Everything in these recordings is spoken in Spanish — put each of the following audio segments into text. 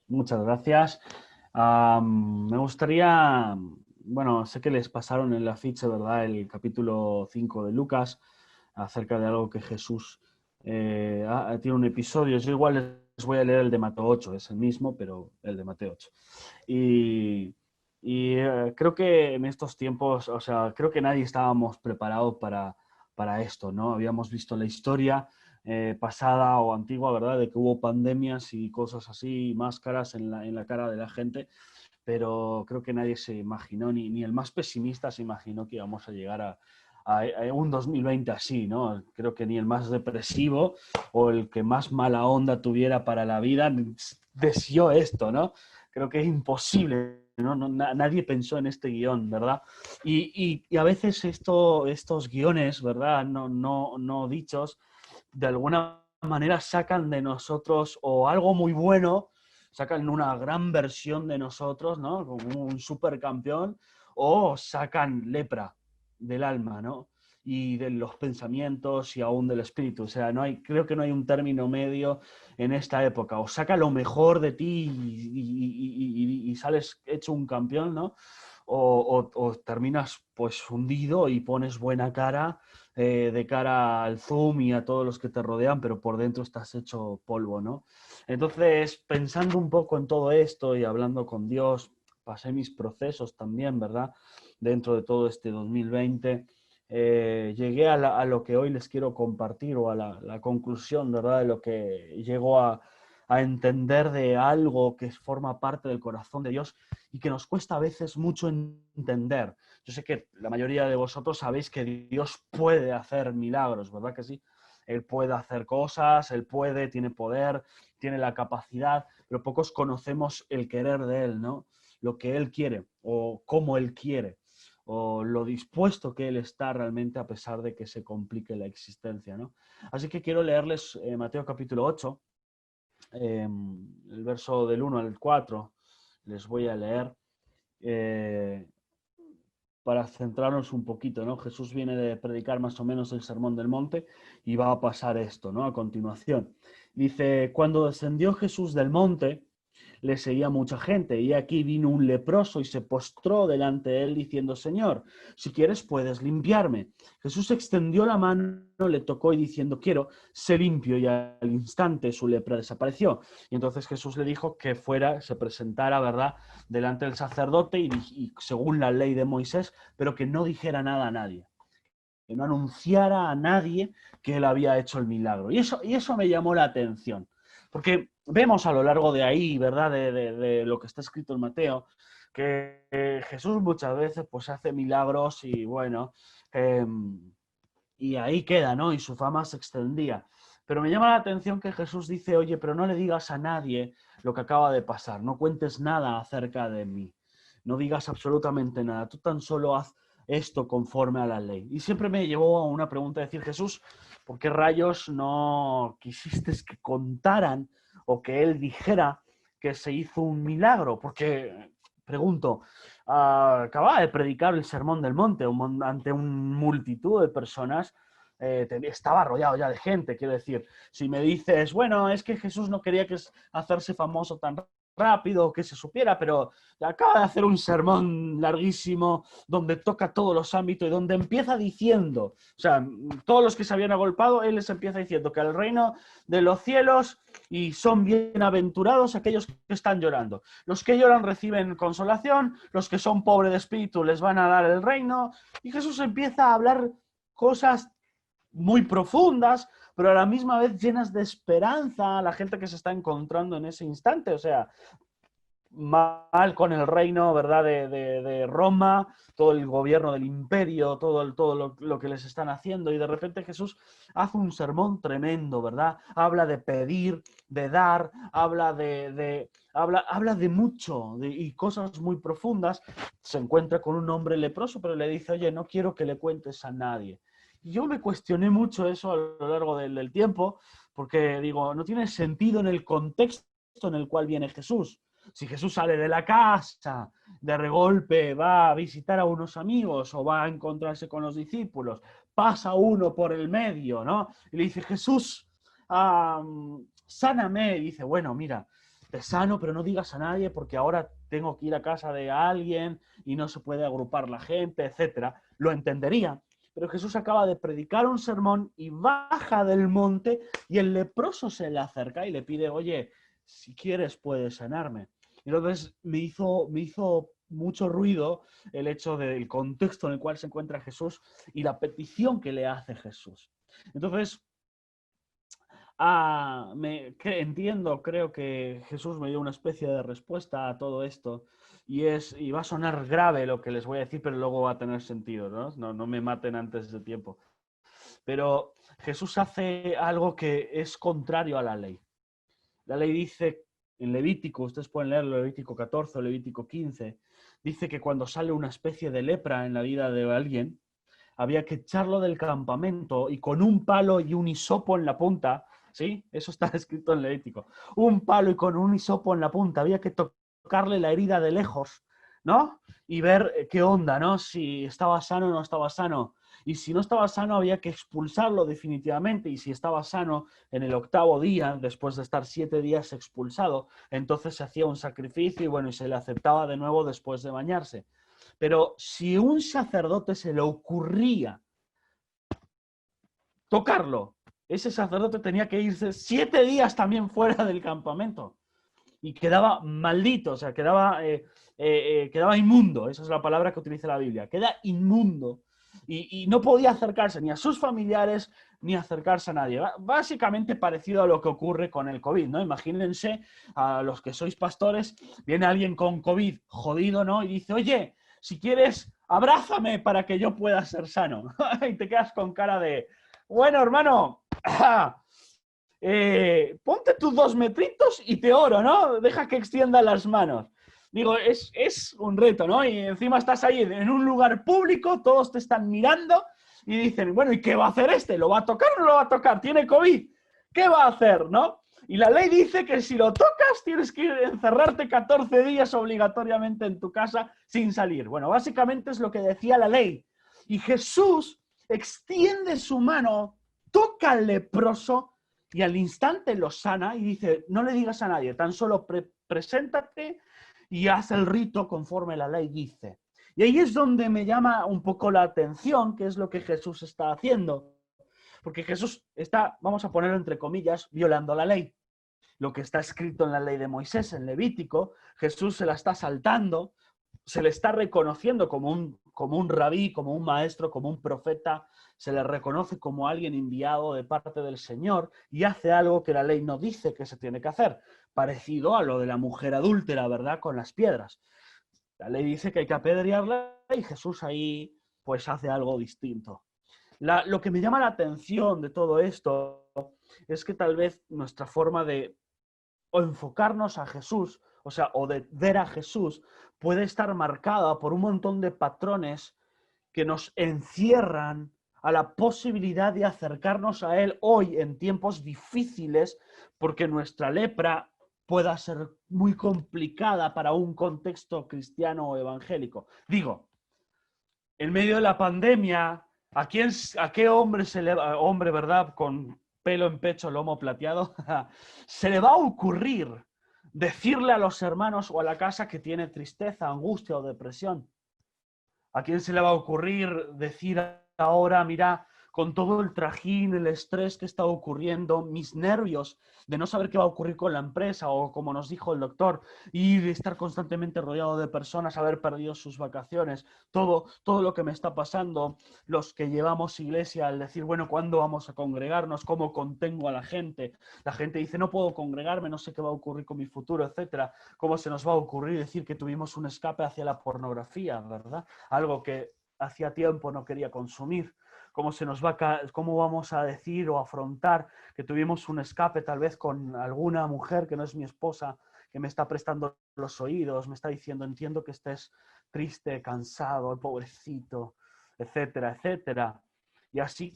Muchas gracias. Me gustaría, bueno, sé que les pasaron en la ficha, ¿verdad? El capítulo 5 de Lucas, acerca de algo que Jesús tiene un episodio. Yo igual les voy a leer el de Mateo 8, es el mismo, pero el de Mateo 8. Y, creo que en estos tiempos, o sea, creo que nadie estábamos preparados para esto, ¿no? Habíamos visto la historia pasada o antigua, ¿verdad? De que hubo pandemias y cosas así, máscaras en la cara de la gente, pero creo que nadie se imaginó, ni el más pesimista se imaginó que íbamos a llegar a un 2020 así, ¿no? Creo que ni el más depresivo o el que más mala onda tuviera para la vida deseó esto, ¿no? Creo que es imposible, ¿no? Nadie pensó en este guión, ¿verdad? Y a veces estos guiones, ¿verdad? No dichos, de alguna manera sacan de nosotros o algo muy bueno, sacan una gran versión de nosotros, ¿no? Como un supercampeón, o sacan lepra del alma, ¿no? Y de los pensamientos y aún del espíritu. O sea, creo que no hay un término medio en esta época. O saca lo mejor de ti y sales hecho un campeón, ¿no? O terminas pues hundido y pones buena cara de cara al Zoom y a todos los que te rodean, pero por dentro estás hecho polvo, ¿no? Entonces, pensando un poco en todo esto y hablando con Dios, pasé mis procesos también, ¿verdad? Dentro de todo este 2020, llegué a lo que hoy les quiero compartir o a la conclusión, ¿verdad? De lo que llegó a entender de algo que forma parte del corazón de Dios y que nos cuesta a veces mucho entender. Yo sé que la mayoría de vosotros sabéis que Dios puede hacer milagros, ¿verdad que sí? Él puede hacer cosas, Él puede, tiene poder, tiene la capacidad, pero pocos conocemos el querer de Él, ¿no? Lo que Él quiere o cómo Él quiere o lo dispuesto que Él está realmente a pesar de que se complique la existencia, ¿no? Así que quiero leerles Mateo capítulo 8, el verso del 1 al 4, les voy a leer. Eh, para centrarnos un poquito, ¿no? Jesús viene de predicar más o menos el Sermón del Monte y va a pasar esto, ¿no? A continuación. Dice, cuando descendió Jesús del monte, le seguía mucha gente, y aquí vino un leproso y se postró delante de él diciendo, Señor, si quieres puedes limpiarme. Jesús extendió la mano, le tocó y diciendo, quiero, sé limpio, y al instante su lepra desapareció. Y entonces Jesús le dijo que fuera, se presentara, ¿verdad?, delante del sacerdote y según la ley de Moisés, pero que no dijera nada a nadie, que no anunciara a nadie que él había hecho el milagro. Y eso me llamó la atención, porque vemos a lo largo de ahí, ¿verdad?, de lo que está escrito en Mateo, que Jesús muchas veces pues hace milagros y bueno, eh, y ahí queda, ¿no? Y su fama se extendía. Pero me llama la atención que Jesús dice, oye, pero no le digas a nadie lo que acaba de pasar, no cuentes nada acerca de mí, no digas absolutamente nada, tú tan solo haz esto conforme a la ley. Y siempre me llevó a una pregunta, decir, Jesús, ¿por qué rayos no quisiste que contaran o que él dijera que se hizo un milagro? Porque, pregunto, acababa de predicar el Sermón del Monte ante una multitud de personas, estaba rodeado ya de gente, quiero decir, si me dices, bueno, es que Jesús no quería hacerse famoso tan rápido, que se supiera, pero acaba de hacer un sermón larguísimo donde toca todos los ámbitos y donde empieza diciendo, o sea, todos los que se habían agolpado, él les empieza diciendo que el reino de los cielos y son bienaventurados aquellos que están llorando. Los que lloran reciben consolación, los que son pobres de espíritu les van a dar el reino, y Jesús empieza a hablar cosas muy profundas, pero a la misma vez llenas de esperanza a la gente que se está encontrando en ese instante. O sea, mal con el reino, ¿verdad?, de Roma, todo el gobierno del imperio, todo lo que les están haciendo, y de repente Jesús hace un sermón tremendo, ¿verdad? Habla de pedir, de dar, habla de mucho y cosas muy profundas. Se encuentra con un hombre leproso, pero le dice, oye, no quiero que le cuentes a nadie. Y yo me cuestioné mucho eso a lo largo del tiempo, porque digo, no tiene sentido en el contexto en el cual viene Jesús. Si Jesús sale de la casa, de regolpe va a visitar a unos amigos o va a encontrarse con los discípulos, pasa uno por el medio, ¿no? Y le dice, Jesús, sáname. Y dice, bueno, mira, te sano, pero no digas a nadie porque ahora tengo que ir a casa de alguien y no se puede agrupar la gente, etcétera. Lo entendería. Pero Jesús acaba de predicar un sermón y baja del monte y el leproso se le acerca y le pide, oye, si quieres puedes sanarme. Entonces me hizo mucho ruido el hecho del contexto en el cual se encuentra Jesús y la petición que le hace Jesús. Entonces, entiendo, creo que Jesús me dio una especie de respuesta a todo esto y va a sonar grave lo que les voy a decir, pero luego va a tener sentido, ¿no? No me maten antes de tiempo. Pero Jesús hace algo que es contrario a la ley. La ley dice en Levítico, ustedes pueden leerlo, Levítico 14 o Levítico 15, dice que cuando sale una especie de lepra en la vida de alguien, había que echarlo del campamento y con un palo y un hisopo en la punta, ¿sí? Eso está escrito en Levítico. Un palo y con un hisopo en la punta, había que tocarle la herida de lejos, ¿no? Y ver qué onda, ¿no? Si estaba sano o no estaba sano. Y si no estaba sano, había que expulsarlo definitivamente. Y si estaba sano en el 8º día, después de estar 7 días expulsado, entonces se hacía un sacrificio y bueno, y se le aceptaba de nuevo después de bañarse. Pero si un sacerdote se le ocurría tocarlo, ese sacerdote tenía que irse 7 días también fuera del campamento. Y quedaba maldito, o sea, quedaba inmundo. Esa es la palabra que utiliza la Biblia. Queda inmundo. Y no podía acercarse ni a sus familiares ni acercarse a nadie. Básicamente parecido a lo que ocurre con el COVID, ¿no? Imagínense a los que sois pastores, viene alguien con COVID jodido, ¿no? Y dice, oye, si quieres, abrázame para que yo pueda ser sano. Y te quedas con cara de, bueno, hermano, ponte tus 2 metritos y te oro, ¿no? Deja que extienda las manos. Digo, es un reto, ¿no? Y encima estás ahí en un lugar público, todos te están mirando y dicen, bueno, ¿y qué va a hacer este? ¿Lo va a tocar o no lo va a tocar? ¿Tiene COVID? ¿Qué va a hacer, no? Y la ley dice que si lo tocas tienes que encerrarte 14 días obligatoriamente en tu casa sin salir. Bueno, básicamente es lo que decía la ley. Y Jesús extiende su mano, toca al leproso y al instante lo sana y dice, no le digas a nadie, tan solo preséntate y haz el rito conforme la ley dice. Y ahí es donde me llama un poco la atención, qué es lo que Jesús está haciendo. Porque Jesús está, vamos a ponerlo entre comillas, violando la ley. Lo que está escrito en la ley de Moisés, en Levítico, Jesús se la está saltando, se le está reconociendo como un rabí, como un maestro, como un profeta, se le reconoce como alguien enviado de parte del Señor y hace algo que la ley no dice que se tiene que hacer, parecido a lo de la mujer adúltera, ¿verdad? Con las piedras. La ley dice que hay que apedrearla y Jesús ahí pues hace algo distinto. Lo que me llama la atención de todo esto es que tal vez nuestra forma de enfocarnos a Jesús, o sea, o de ver a Jesús, puede estar marcada por un montón de patrones que nos encierran a la posibilidad de acercarnos a Él hoy en tiempos difíciles, porque nuestra lepra pueda ser muy complicada para un contexto cristiano o evangélico. Digo, en medio de la pandemia, ¿a qué hombre, verdad, con pelo en pecho, lomo plateado, se le va a ocurrir decirle a los hermanos o a la casa que tiene tristeza, angustia o depresión? ¿A quién se le va a ocurrir decir ahora, mira, con todo el trajín, el estrés que está ocurriendo, mis nervios de no saber qué va a ocurrir con la empresa o como nos dijo el doctor, y de estar constantemente rodeado de personas, haber perdido sus vacaciones, todo lo que me está pasando, los que llevamos iglesia, al decir, bueno, ¿cuándo vamos a congregarnos? ¿Cómo contengo a la gente? La gente dice, no puedo congregarme, no sé qué va a ocurrir con mi futuro, etcétera. ¿Cómo se nos va a ocurrir decir que tuvimos un escape hacia la pornografía, verdad? Algo que hacía tiempo no quería consumir. ¿Cómo vamos a decir o afrontar que tuvimos un escape tal vez con alguna mujer que no es mi esposa, que me está prestando los oídos, me está diciendo, entiendo que estés triste, cansado, pobrecito, etcétera, etcétera? Y así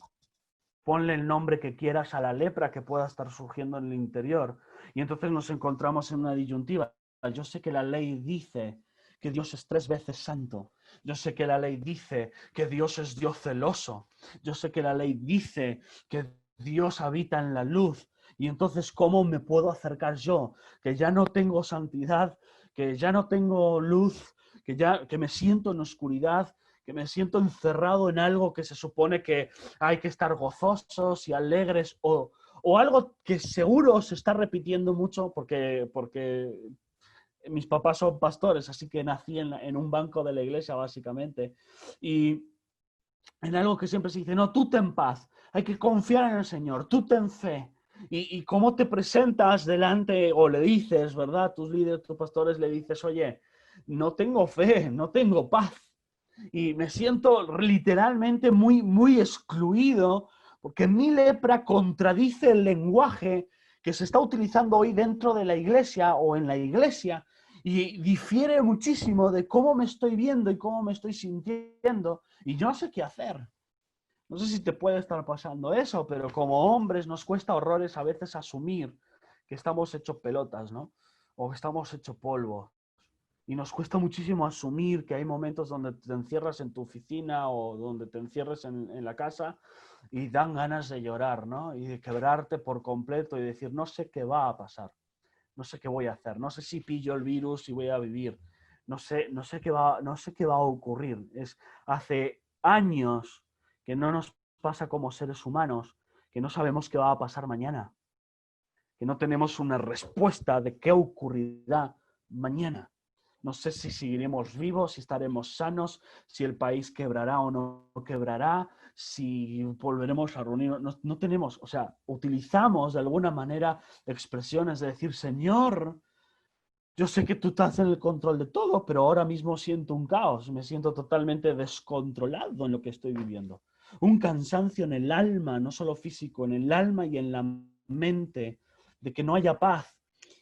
ponle el nombre que quieras a la lepra que pueda estar surgiendo en el interior. Y entonces nos encontramos en una disyuntiva. Yo sé que la ley dice que Dios es 3 veces santo. Yo sé que la ley dice que Dios es Dios celoso. Yo sé que la ley dice que Dios habita en la luz. Y entonces, ¿cómo me puedo acercar yo? Que ya no tengo santidad, que ya no tengo luz, que me siento en oscuridad, que me siento encerrado en algo que se supone que hay que estar gozosos y alegres, o algo que seguro se está repitiendo mucho porque mis papás son pastores, así que nací en un banco de la iglesia, básicamente. Y en algo que siempre se dice, no, tú ten paz, hay que confiar en el Señor, tú ten fe. Y cómo te presentas delante, o le dices, ¿verdad? Tus líderes, tus pastores, le dices, oye, no tengo fe, no tengo paz. Y me siento literalmente muy, muy excluido, porque mi lepra contradice el lenguaje que se está utilizando hoy dentro de la iglesia o en la iglesia, y difiere muchísimo de cómo me estoy viendo y cómo me estoy sintiendo, y yo no sé qué hacer. No sé si te puede estar pasando eso, pero como hombres nos cuesta horrores a veces asumir que estamos hechos pelotas, ¿no? O que estamos hechos polvo. Y nos cuesta muchísimo asumir que hay momentos donde te encierras en tu oficina o donde te encierres en la casa y dan ganas de llorar, ¿no? Y de quebrarte por completo y decir, no sé qué va a pasar, no sé qué voy a hacer, no sé si pillo el virus y voy a vivir, no sé qué va a ocurrir. Hace años que no nos pasa como seres humanos, que no sabemos qué va a pasar mañana, que no tenemos una respuesta de qué ocurrirá mañana. No sé si seguiremos vivos, si estaremos sanos, si el país quebrará o no quebrará, si volveremos a reunirnos. No tenemos, o sea, utilizamos de alguna manera expresiones de decir, Señor, yo sé que tú estás en el control de todo, pero ahora mismo siento un caos, me siento totalmente descontrolado en lo que estoy viviendo. Un cansancio en el alma, no solo físico, en el alma y en la mente, de que no haya paz.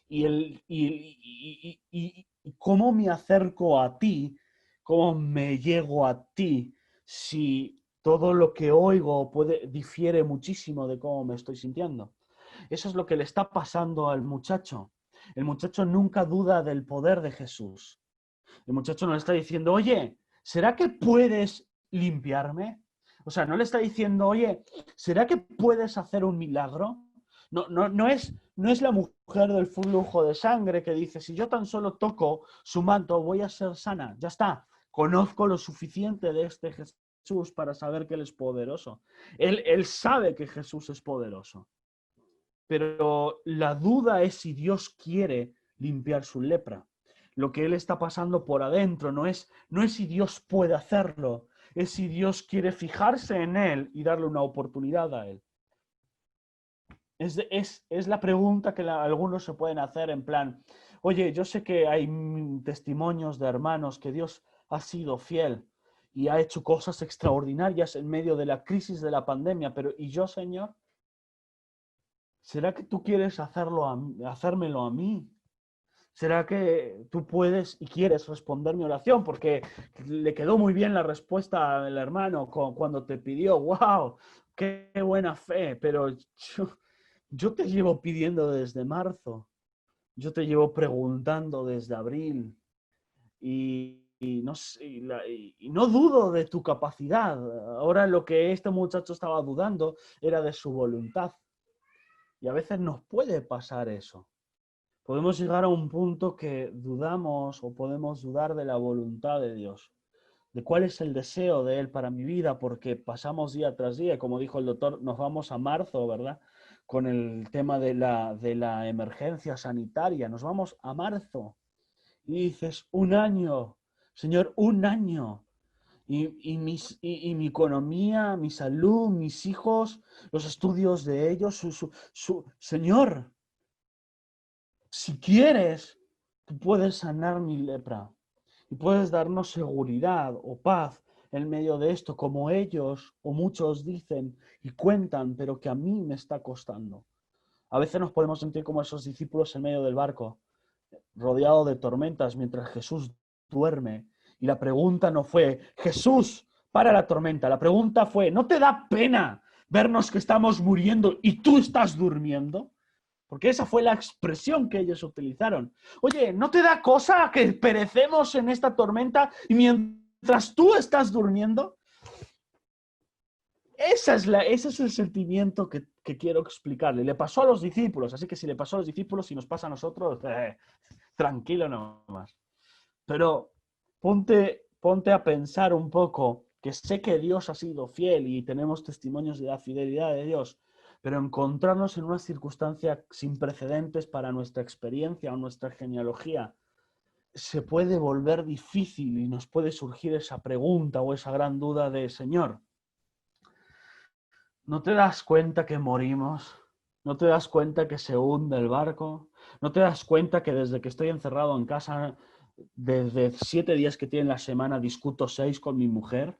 Y cómo me acerco a ti, cómo me llego a ti, si todo lo que oigo difiere muchísimo de cómo me estoy sintiendo. Eso es lo que le está pasando al muchacho. El muchacho nunca duda del poder de Jesús. El muchacho no le está diciendo, oye, ¿será que puedes limpiarme? O sea, no le está diciendo, oye, ¿será que puedes hacer un milagro? No es la mujer del flujo de sangre que dice, si yo tan solo toco su manto, voy a ser sana. Ya está, conozco lo suficiente de este Jesús para saber que Él es poderoso. Él sabe que Jesús es poderoso. Pero la duda es si Dios quiere limpiar su lepra. Lo que él está pasando por adentro no es si Dios puede hacerlo, es si Dios quiere fijarse en él y darle una oportunidad a él. Es la pregunta que algunos se pueden hacer en plan, oye, yo sé que hay testimonios de hermanos que Dios ha sido fiel y ha hecho cosas extraordinarias en medio de la crisis de la pandemia, pero ¿y yo, Señor? ¿Será que tú quieres hacérmelo a mí? ¿Será que tú puedes y quieres responder mi oración? Porque le quedó muy bien la respuesta del hermano cuando te pidió, wow, qué buena fe, pero yo te llevo pidiendo desde marzo, yo te llevo preguntando desde abril y no dudo de tu capacidad. Ahora lo que este muchacho estaba dudando era de su voluntad. Y a veces nos puede pasar eso. Podemos llegar a un punto que dudamos o podemos dudar de la voluntad de Dios, de cuál es el deseo de Él para mi vida, porque pasamos día tras día, como dijo el doctor, nos vamos a marzo, ¿verdad? Con el tema de la emergencia sanitaria, nos vamos a marzo y dices, un año, Señor, un año. Y mi economía, mi salud, mis hijos, los estudios de ellos, Señor, si quieres, tú puedes sanar mi lepra y puedes darnos seguridad o paz en medio de esto, como ellos o muchos dicen y cuentan, pero que a mí me está costando. A veces nos podemos sentir como esos discípulos en medio del barco, rodeado de tormentas mientras Jesús duerme. Y la pregunta no fue, Jesús, para la tormenta. La pregunta fue, ¿no te da pena vernos que estamos muriendo y tú estás durmiendo? Porque esa fue la expresión que ellos utilizaron. Oye, ¿no te da cosa que perecemos en esta tormenta y mientras tú estás durmiendo? Ese es el sentimiento que quiero explicarle. Le pasó a los discípulos, así que si le pasó a los discípulos y nos pasa a nosotros, tranquilo nomás. Pero ponte a pensar un poco, que sé que Dios ha sido fiel y tenemos testimonios de la fidelidad de Dios, pero encontrarnos en una circunstancia sin precedentes para nuestra experiencia o nuestra genealogía se puede volver difícil y nos puede surgir esa pregunta o esa gran duda de, Señor, ¿no te das cuenta que morimos? ¿No te das cuenta que se hunde el barco? ¿No te das cuenta que desde que estoy encerrado en casa, desde 7 días que tiene la semana, discuto 6 con mi mujer?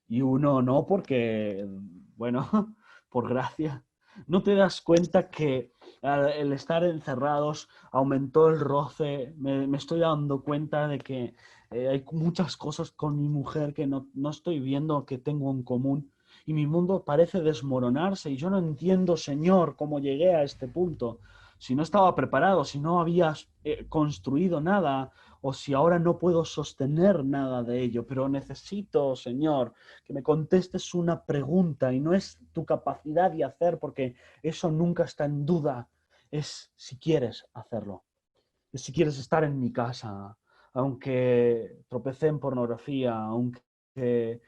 Y uno no, porque, bueno, por gracia. ¿No te das cuenta que el estar encerrados aumentó el roce? Me estoy dando cuenta de que hay muchas cosas con mi mujer que no estoy viendo que tengo en común y mi mundo parece desmoronarse y yo no entiendo, Señor, cómo llegué a este punto. Si no estaba preparado, si no habías construido nada o si ahora no puedo sostener nada de ello, pero necesito, Señor, que me contestes una pregunta y no es tu capacidad de hacer porque eso nunca está en duda, es si quieres hacerlo, es si quieres estar en mi casa, aunque tropecé en pornografía, aunque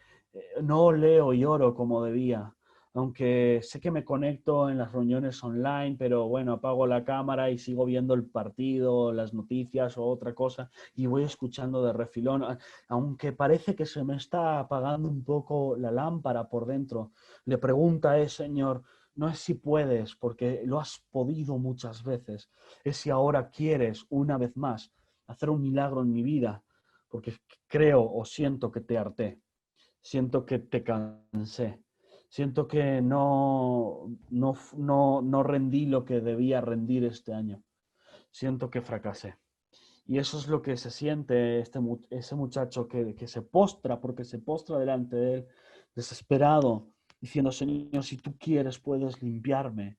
no leo y oro como debía, aunque sé que me conecto en las reuniones online, pero bueno, apago la cámara y sigo viendo el partido, las noticias o otra cosa y voy escuchando de refilón, aunque parece que se me está apagando un poco la lámpara por dentro. Le pregunta es, Señor, no es si puedes, porque lo has podido muchas veces, es si ahora quieres una vez más hacer un milagro en mi vida, porque creo o siento que te harté. Siento que te cansé, siento que no rendí lo que debía rendir este año, siento que fracasé. Y eso es lo que se siente ese muchacho que se postra, porque se postra delante de él, desesperado, diciendo, Señor, si tú quieres puedes limpiarme.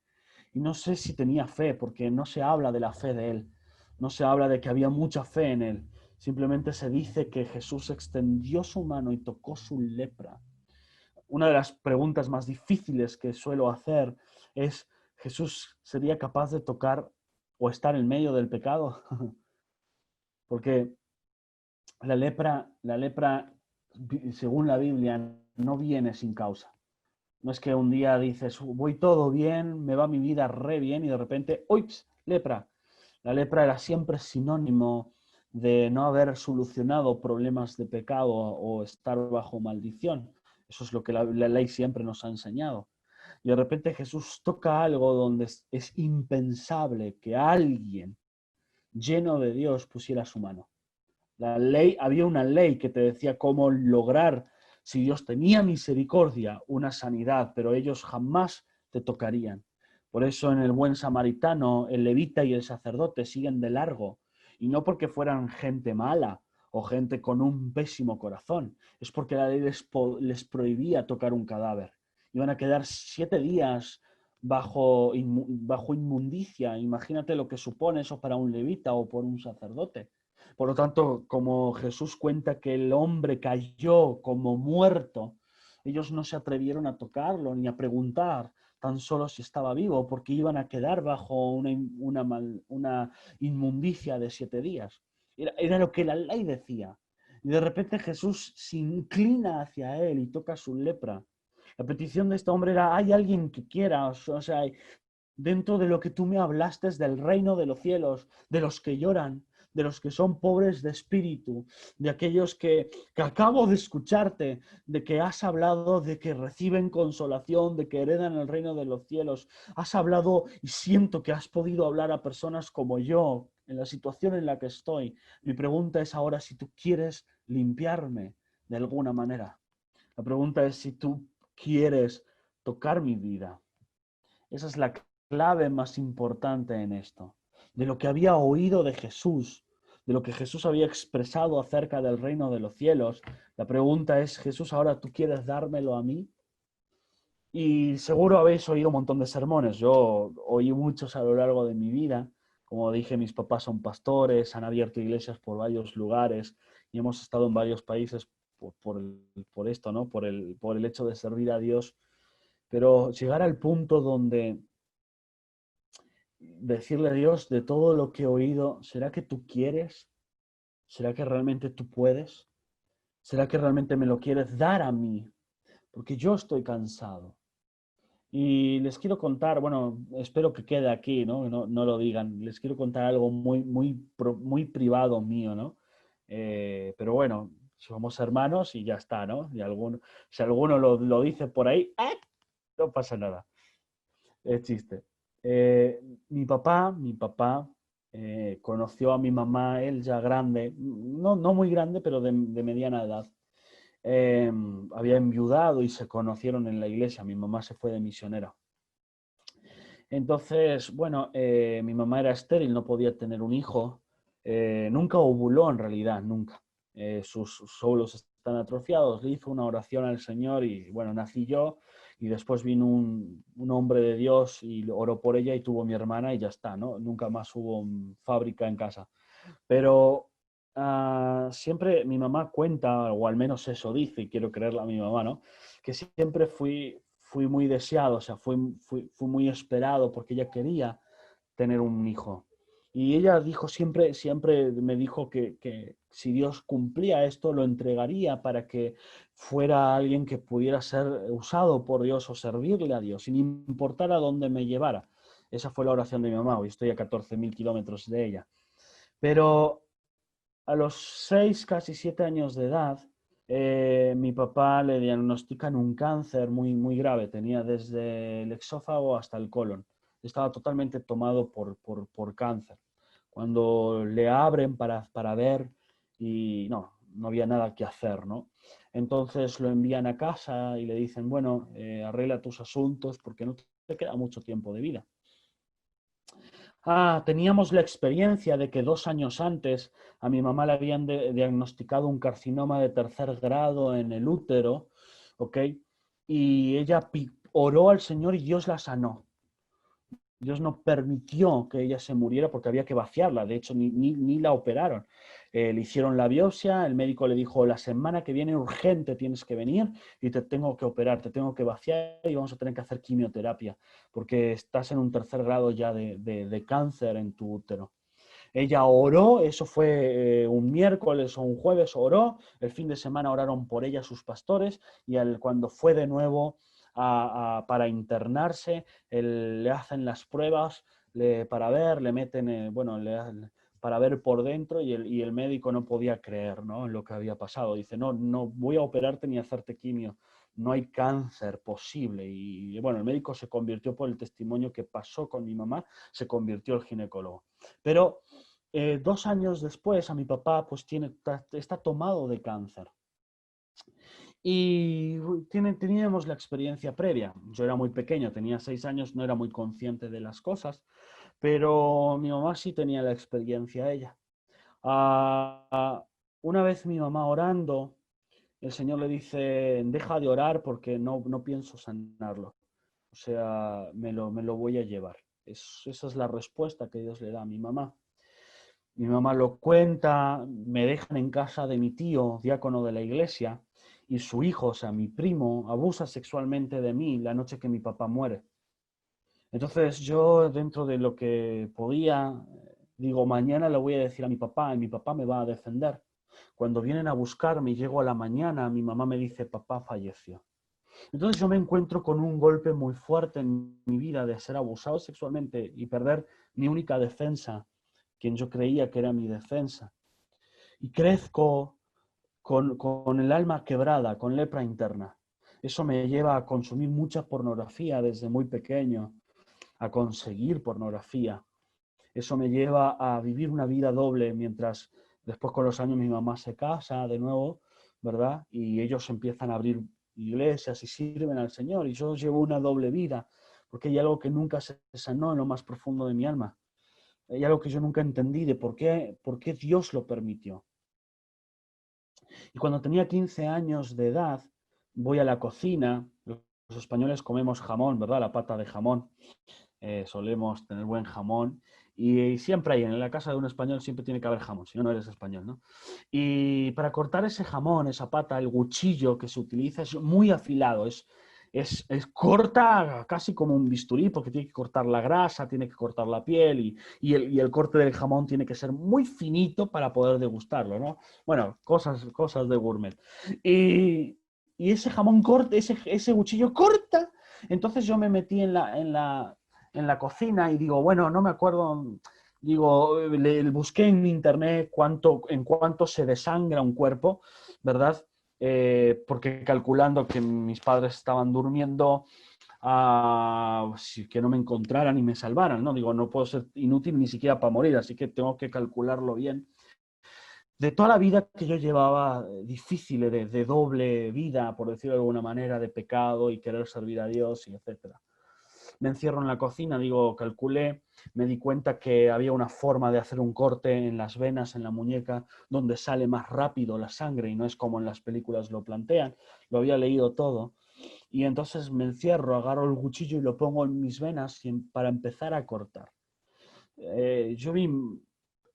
Y no sé si tenía fe, porque no se habla de la fe de él, no se habla de que había mucha fe en él, simplemente se dice que Jesús extendió su mano y tocó su lepra. Una de las preguntas más difíciles que suelo hacer es, ¿Jesús sería capaz de tocar o estar en medio del pecado? Porque la lepra, según la Biblia, no viene sin causa. No es que un día dices, voy todo bien, me va mi vida re bien y de repente, ¡ups! Lepra. La lepra era siempre sinónimo de no haber solucionado problemas de pecado o estar bajo maldición. Eso es lo que la ley siempre nos ha enseñado. Y de repente Jesús toca algo donde es impensable que alguien lleno de Dios pusiera su mano. Había una ley que te decía cómo lograr, si Dios tenía misericordia, una sanidad, pero ellos jamás te tocarían. Por eso en el buen samaritano, el levita y el sacerdote siguen de largo, y no porque fueran gente mala o gente con un pésimo corazón, es porque la ley les prohibía tocar un cadáver. Iban a quedar 7 días bajo inmundicia. Imagínate lo que supone eso para un levita o por un sacerdote. Por lo tanto, como Jesús cuenta que el hombre cayó como muerto, ellos no se atrevieron a tocarlo ni a preguntar tan solo si estaba vivo, porque iban a quedar bajo una inmundicia de 7 días. Era lo que la ley decía. Y de repente Jesús se inclina hacia él y toca su lepra. La petición de este hombre era, hay alguien que quiera, o sea, dentro de lo que tú me hablaste del reino de los cielos, de los que lloran, de los que son pobres de espíritu, de aquellos que acabo de escucharte, de que has hablado de que reciben consolación, de que heredan el reino de los cielos. Has hablado y siento que has podido hablar a personas como yo, en la situación en la que estoy. Mi pregunta es ahora si tú quieres limpiarme de alguna manera. La pregunta es si tú quieres tocar mi vida. Esa es la clave más importante en esto. De lo que había oído de Jesús, de lo que Jesús había expresado acerca del reino de los cielos, la pregunta es, Jesús, ahora tú quieres dármelo a mí. Y seguro habéis oído un montón de sermones. Yo oí muchos a lo largo de mi vida. Como dije, mis papás son pastores, han abierto iglesias por varios lugares y hemos estado en varios países por esto, ¿no? Por el hecho de servir a Dios. pero llegar al punto donde decirle a Dios de todo lo que he oído, ¿será que tú quieres? ¿Será que realmente tú puedes? ¿Será que realmente me lo quieres dar a mí? Porque yo estoy cansado. Y les quiero contar, bueno, espero que quede aquí, ¿no? No lo digan. Les quiero contar algo muy privado mío, ¿no? Pero bueno, somos hermanos y ya está, ¿no? Y si alguno lo dice por ahí, no pasa nada. Es chiste. Mi papá conoció a mi mamá, él ya grande, no muy grande, pero de mediana edad. Eh, Había enviudado y se conocieron en la iglesia. Mi mamá se fue de misionera. Entonces, bueno, mi mamá era estéril, no podía tener un hijo. Nunca ovuló en realidad, nunca. Sus óvulos están atrofiados. Le hizo una oración al Señor y bueno, nací yo y después vino un hombre de Dios y oró por ella y tuvo mi hermana y ya está, ¿no? Nunca más hubo fábrica en casa. Pero siempre mi mamá cuenta, o al menos eso dice, y quiero creerla a mi mamá, ¿no? Que siempre fui muy deseado, o sea, fui muy esperado porque ella quería tener un hijo. Y ella dijo siempre me dijo que si Dios cumplía esto, lo entregaría para que fuera alguien que pudiera ser usado por Dios o servirle a Dios, sin importar a dónde me llevara. Esa fue la oración de mi mamá. Hoy estoy a 14.000 kilómetros de ella. Pero a los 6, casi 7 años de edad, mi papá le diagnostican un cáncer muy grave. Tenía desde el exófago hasta el colon. Estaba totalmente tomado por cáncer. Cuando le abren para ver y no había nada que hacer, ¿no? Entonces lo envían a casa y le dicen, bueno, arregla tus asuntos porque no te queda mucho tiempo de vida. Teníamos la experiencia de que 2 años antes a mi mamá le habían diagnosticado un carcinoma de tercer grado en el útero, ¿ok? Y ella oró al Señor y Dios la sanó. Dios no permitió que ella se muriera porque había que vaciarla. De hecho, ni la operaron. Le hicieron la biopsia, el médico le dijo, la semana que viene urgente tienes que venir y te tengo que operar, te tengo que vaciar y vamos a tener que hacer quimioterapia porque estás en un tercer grado ya de cáncer en tu útero. Ella oró, eso fue un miércoles o un jueves, oró, el fin de semana oraron por ella sus pastores y cuando fue de nuevo para internarse, le hacen las pruebas para ver, le meten, para ver por dentro y el médico no podía creer, ¿no?, en lo que había pasado. Dice, no voy a operarte ni a hacerte quimio, no hay cáncer posible. Y bueno, el médico se convirtió por el testimonio que pasó con mi mamá, se convirtió el ginecólogo. Pero 2 años después a mi papá pues está tomado de cáncer. Y teníamos la experiencia previa. Yo era muy pequeño, tenía 6 años, no era muy consciente de las cosas, pero mi mamá sí tenía la experiencia ella. Ah, una vez mi mamá orando, el Señor le dice, deja de orar porque no pienso sanarlo. O sea, me lo voy a llevar. Esa es la respuesta que Dios le da a mi mamá. Mi mamá lo cuenta, me dejan en casa de mi tío, diácono de la iglesia, y su hijo, o sea, mi primo, abusa sexualmente de mí la noche que mi papá muere. Entonces yo, dentro de lo que podía, digo, mañana le voy a decir a mi papá y mi papá me va a defender. Cuando vienen a buscarme y llego a la mañana, mi mamá me dice, papá falleció. Entonces yo me encuentro con un golpe muy fuerte en mi vida de ser abusado sexualmente y perder mi única defensa, quien yo creía que era mi defensa. Y crezco con el alma quebrada, con lepra interna. Eso me lleva a consumir mucha pornografía desde muy pequeño, a conseguir pornografía. Eso me lleva a vivir una vida doble mientras después con los años mi mamá se casa de nuevo, ¿verdad? Y ellos empiezan a abrir iglesias y sirven al Señor. Y yo llevo una doble vida porque hay algo que nunca se sanó en lo más profundo de mi alma. Hay algo que yo nunca entendí de por qué Dios lo permitió. Y cuando tenía 15 años de edad, voy a la cocina. Los españoles comemos jamón, ¿verdad? La pata de jamón. Solemos tener buen jamón. Y siempre hay, en la casa de un español siempre tiene que haber jamón, si no, no eres español, ¿no? Y para cortar ese jamón, esa pata, el cuchillo que se utiliza es muy afilado, es corta casi como un bisturí, porque tiene que cortar la grasa, tiene que cortar la piel y el corte del jamón tiene que ser muy finito para poder degustarlo, ¿no? Bueno, cosas de gourmet. Y, y ese jamón corta, ese cuchillo corta. Entonces yo me metí en la cocina y digo, bueno, no me acuerdo, digo, busqué en internet en cuánto se desangra un cuerpo, ¿verdad? Porque calculando que mis padres estaban durmiendo, que no me encontraran y me salvaran, ¿no? Digo, no puedo ser inútil ni siquiera para morir, así que tengo que calcularlo bien. De toda la vida que yo llevaba difícil, de doble vida, por decirlo de alguna manera, de pecado y querer servir a Dios y etcétera. Me encierro en la cocina, digo, calculé, me di cuenta que había una forma de hacer un corte en las venas, en la muñeca, donde sale más rápido la sangre y no es como en las películas lo plantean. Lo había leído todo. Y entonces me encierro, agarro el cuchillo y lo pongo en mis venas para empezar a cortar. Yo vi,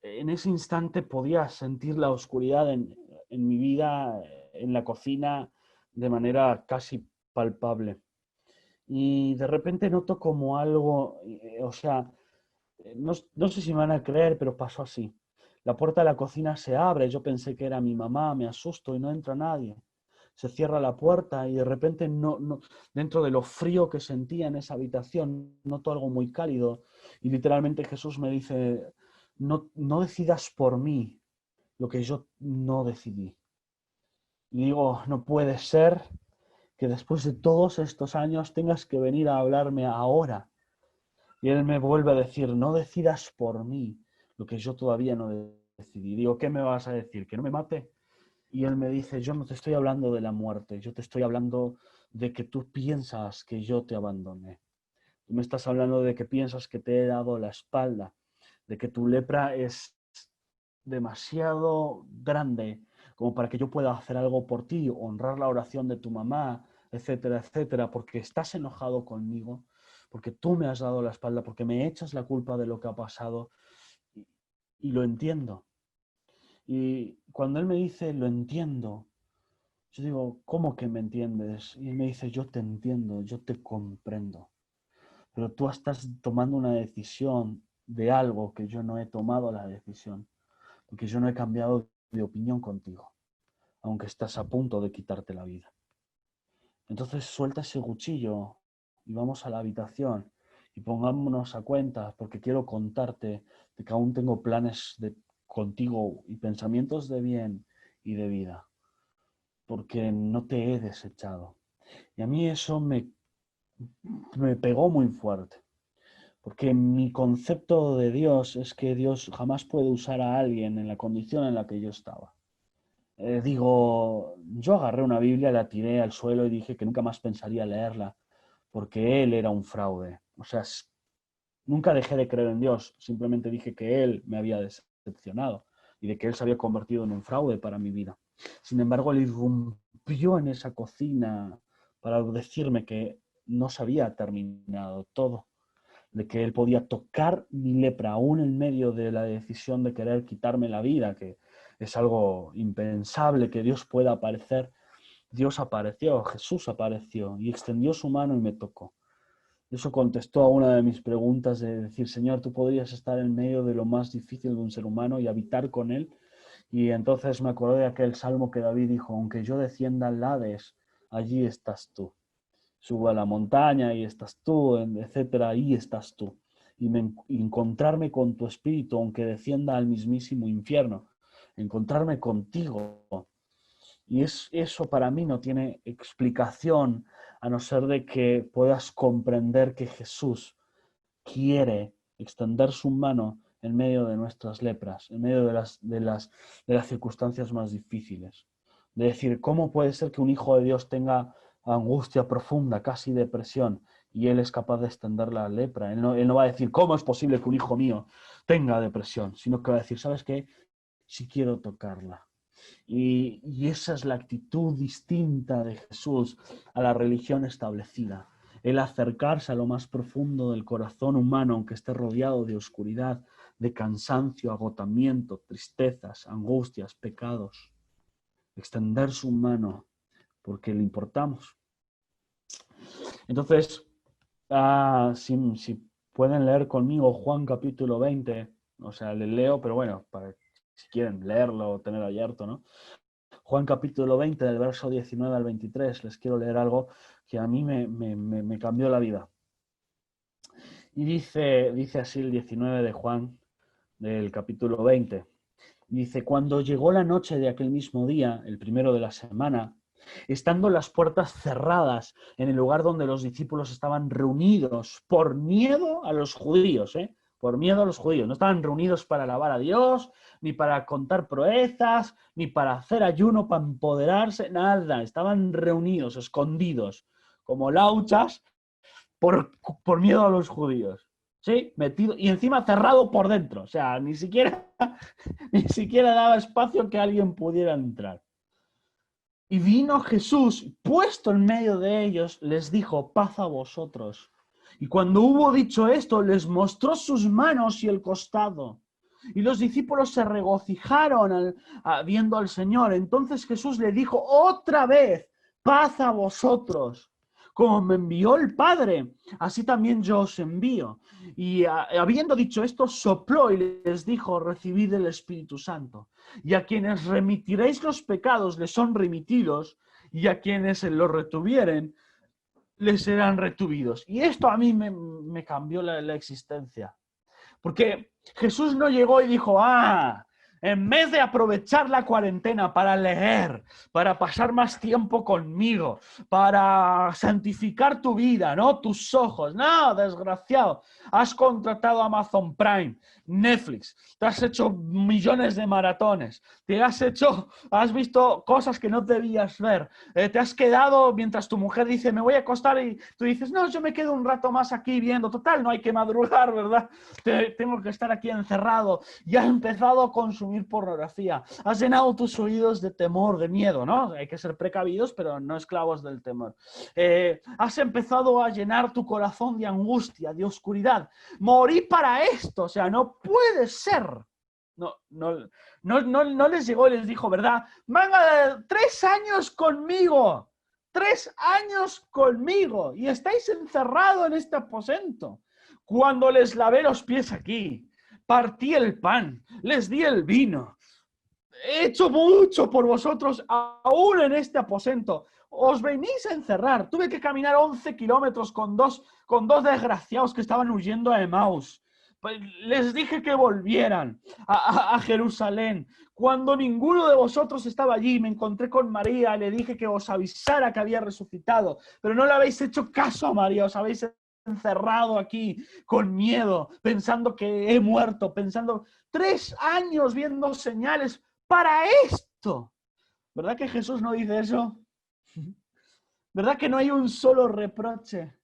en ese instante podía sentir la oscuridad en mi vida, en la cocina, de manera casi palpable. Y de repente noto como algo, o sea, no sé si me van a creer, pero pasó así. La puerta de la cocina se abre, yo pensé que era mi mamá, me asusto y no entra nadie. Se cierra la puerta y de repente dentro de lo frío que sentía en esa habitación, noto algo muy cálido y literalmente Jesús me dice, no decidas por mí lo que yo no decidí. Y digo, no puede ser que después de todos estos años tengas que venir a hablarme ahora. Y él me vuelve a decir, no decidas por mí lo que yo todavía no decidí. Digo, ¿qué me vas a decir? ¿Que no me mate? Y él me dice, yo no te estoy hablando de la muerte, yo te estoy hablando de que tú piensas que yo te abandoné. Tú me estás hablando de que piensas que te he dado la espalda, de que tu lepra es demasiado grande como para que yo pueda hacer algo por ti, honrar la oración de tu mamá, etcétera, etcétera, porque estás enojado conmigo, porque tú me has dado la espalda, porque me echas la culpa de lo que ha pasado y, y lo entiendo. Y cuando él me dice, lo entiendo, yo digo, ¿cómo que me entiendes? Y él me dice, yo te entiendo, yo te comprendo, pero tú estás tomando una decisión de algo que yo no he tomado la decisión, porque yo no he cambiado de opinión contigo, aunque estás a punto de quitarte la vida. Entonces suelta ese cuchillo y vamos a la habitación y pongámonos a cuentas porque quiero contarte de que aún tengo planes contigo y pensamientos de bien y de vida, porque no te he desechado. Y a mí eso me pegó muy fuerte, porque mi concepto de Dios es que Dios jamás puede usar a alguien en la condición en la que yo estaba. Yo agarré una Biblia, la tiré al suelo y dije que nunca más pensaría leerla, porque él era un fraude. O sea, nunca dejé de creer en Dios, simplemente dije que él me había decepcionado y de que él se había convertido en un fraude para mi vida. Sin embargo, él irrumpió en esa cocina para decirme que no se había terminado todo, de que él podía tocar mi lepra aún en medio de la decisión de querer quitarme la vida, que es algo impensable que Dios pueda aparecer. Dios apareció, Jesús apareció y extendió su mano y me tocó. Eso contestó a una de mis preguntas de decir, Señor, tú podrías estar en medio de lo más difícil de un ser humano y habitar con él. Y entonces me acordé de aquel salmo que David dijo, aunque yo descienda al Hades, allí estás tú. Subo a la montaña y estás tú, etcétera, ahí estás tú. Encontrarme con tu espíritu, aunque descienda al mismísimo infierno, encontrarme contigo. Y eso para mí no tiene explicación a no ser de que puedas comprender que Jesús quiere extender su mano en medio de nuestras lepras, en medio de las circunstancias más difíciles. De decir, ¿cómo puede ser que un hijo de Dios tenga angustia profunda, casi depresión, y él es capaz de extender la lepra? Él no va a decir, ¿cómo es posible que un hijo mío tenga depresión? Sino que va a decir, ¿sabes qué? Si quiero tocarla. Y esa es la actitud distinta de Jesús a la religión establecida. El acercarse a lo más profundo del corazón humano, aunque esté rodeado de oscuridad, de cansancio, agotamiento, tristezas, angustias, pecados. Extender su mano porque le importamos. Entonces, si pueden leer conmigo Juan capítulo 20, o sea, le leo, pero bueno, si quieren leerlo o tener abierto, ¿no? Juan capítulo 20, del verso 19 al 23, les quiero leer algo que a mí me cambió la vida. Y dice así el 19 de Juan, del capítulo 20. Dice, cuando llegó la noche de aquel mismo día, el primero de la semana, estando las puertas cerradas en el lugar donde los discípulos estaban reunidos por miedo a los judíos, por miedo a los judíos. No estaban reunidos para alabar a Dios, ni para contar proezas, ni para hacer ayuno, para empoderarse, nada. Estaban reunidos, escondidos, como lauchas, por miedo a los judíos. ¿Sí? Metido y encima cerrado por dentro. O sea, ni siquiera daba espacio que alguien pudiera entrar. Y vino Jesús, puesto en medio de ellos, les dijo, paz a vosotros. Y cuando hubo dicho esto, les mostró sus manos y el costado. Y los discípulos se regocijaron viendo al Señor. Entonces Jesús le dijo otra vez, paz a vosotros. Como me envió el Padre, así también yo os envío. Y habiendo dicho esto, sopló y les dijo, recibid el Espíritu Santo. Y a quienes remitiréis los pecados les son remitidos, y a quienes los retuvieren les serán retuvidos. Y esto a mí me cambió la existencia. Porque Jesús no llegó y dijo, en vez de aprovechar la cuarentena para leer, para pasar más tiempo conmigo, para santificar tu vida, ¿no? Tus ojos. No, desgraciado. Has contratado Amazon Prime, Netflix, te has hecho millones de maratones, has visto cosas que no debías ver, te has quedado mientras tu mujer dice, me voy a acostar y tú dices, no, yo me quedo un rato más aquí viendo, total, no hay que madrugar, ¿verdad? Tengo que estar aquí encerrado. Y has empezado a consumir pornografía. Has llenado tus oídos de temor, de miedo, ¿no? Hay que ser precavidos, pero no esclavos del temor. Has empezado a llenar tu corazón de angustia, de oscuridad. Morí para esto, o sea, no puede ser. No les llegó y les dijo, ¿verdad? Van a 3 años conmigo. 3 años conmigo. Y estáis encerrados en este aposento. Cuando les lavé los pies aquí, partí el pan, les di el vino, he hecho mucho por vosotros aún en este aposento. Os venís a encerrar. Tuve que caminar 11 kilómetros con dos desgraciados que estaban huyendo a Emaús. Pues les dije que volvieran a Jerusalén. Cuando ninguno de vosotros estaba allí, me encontré con María, le dije que os avisara que había resucitado, pero no le habéis hecho caso a María, os habéis encerrado aquí con miedo, pensando que he muerto, pensando 3 años viendo señales para esto. ¿Verdad que Jesús no dice eso? ¿Verdad que no hay un solo reproche?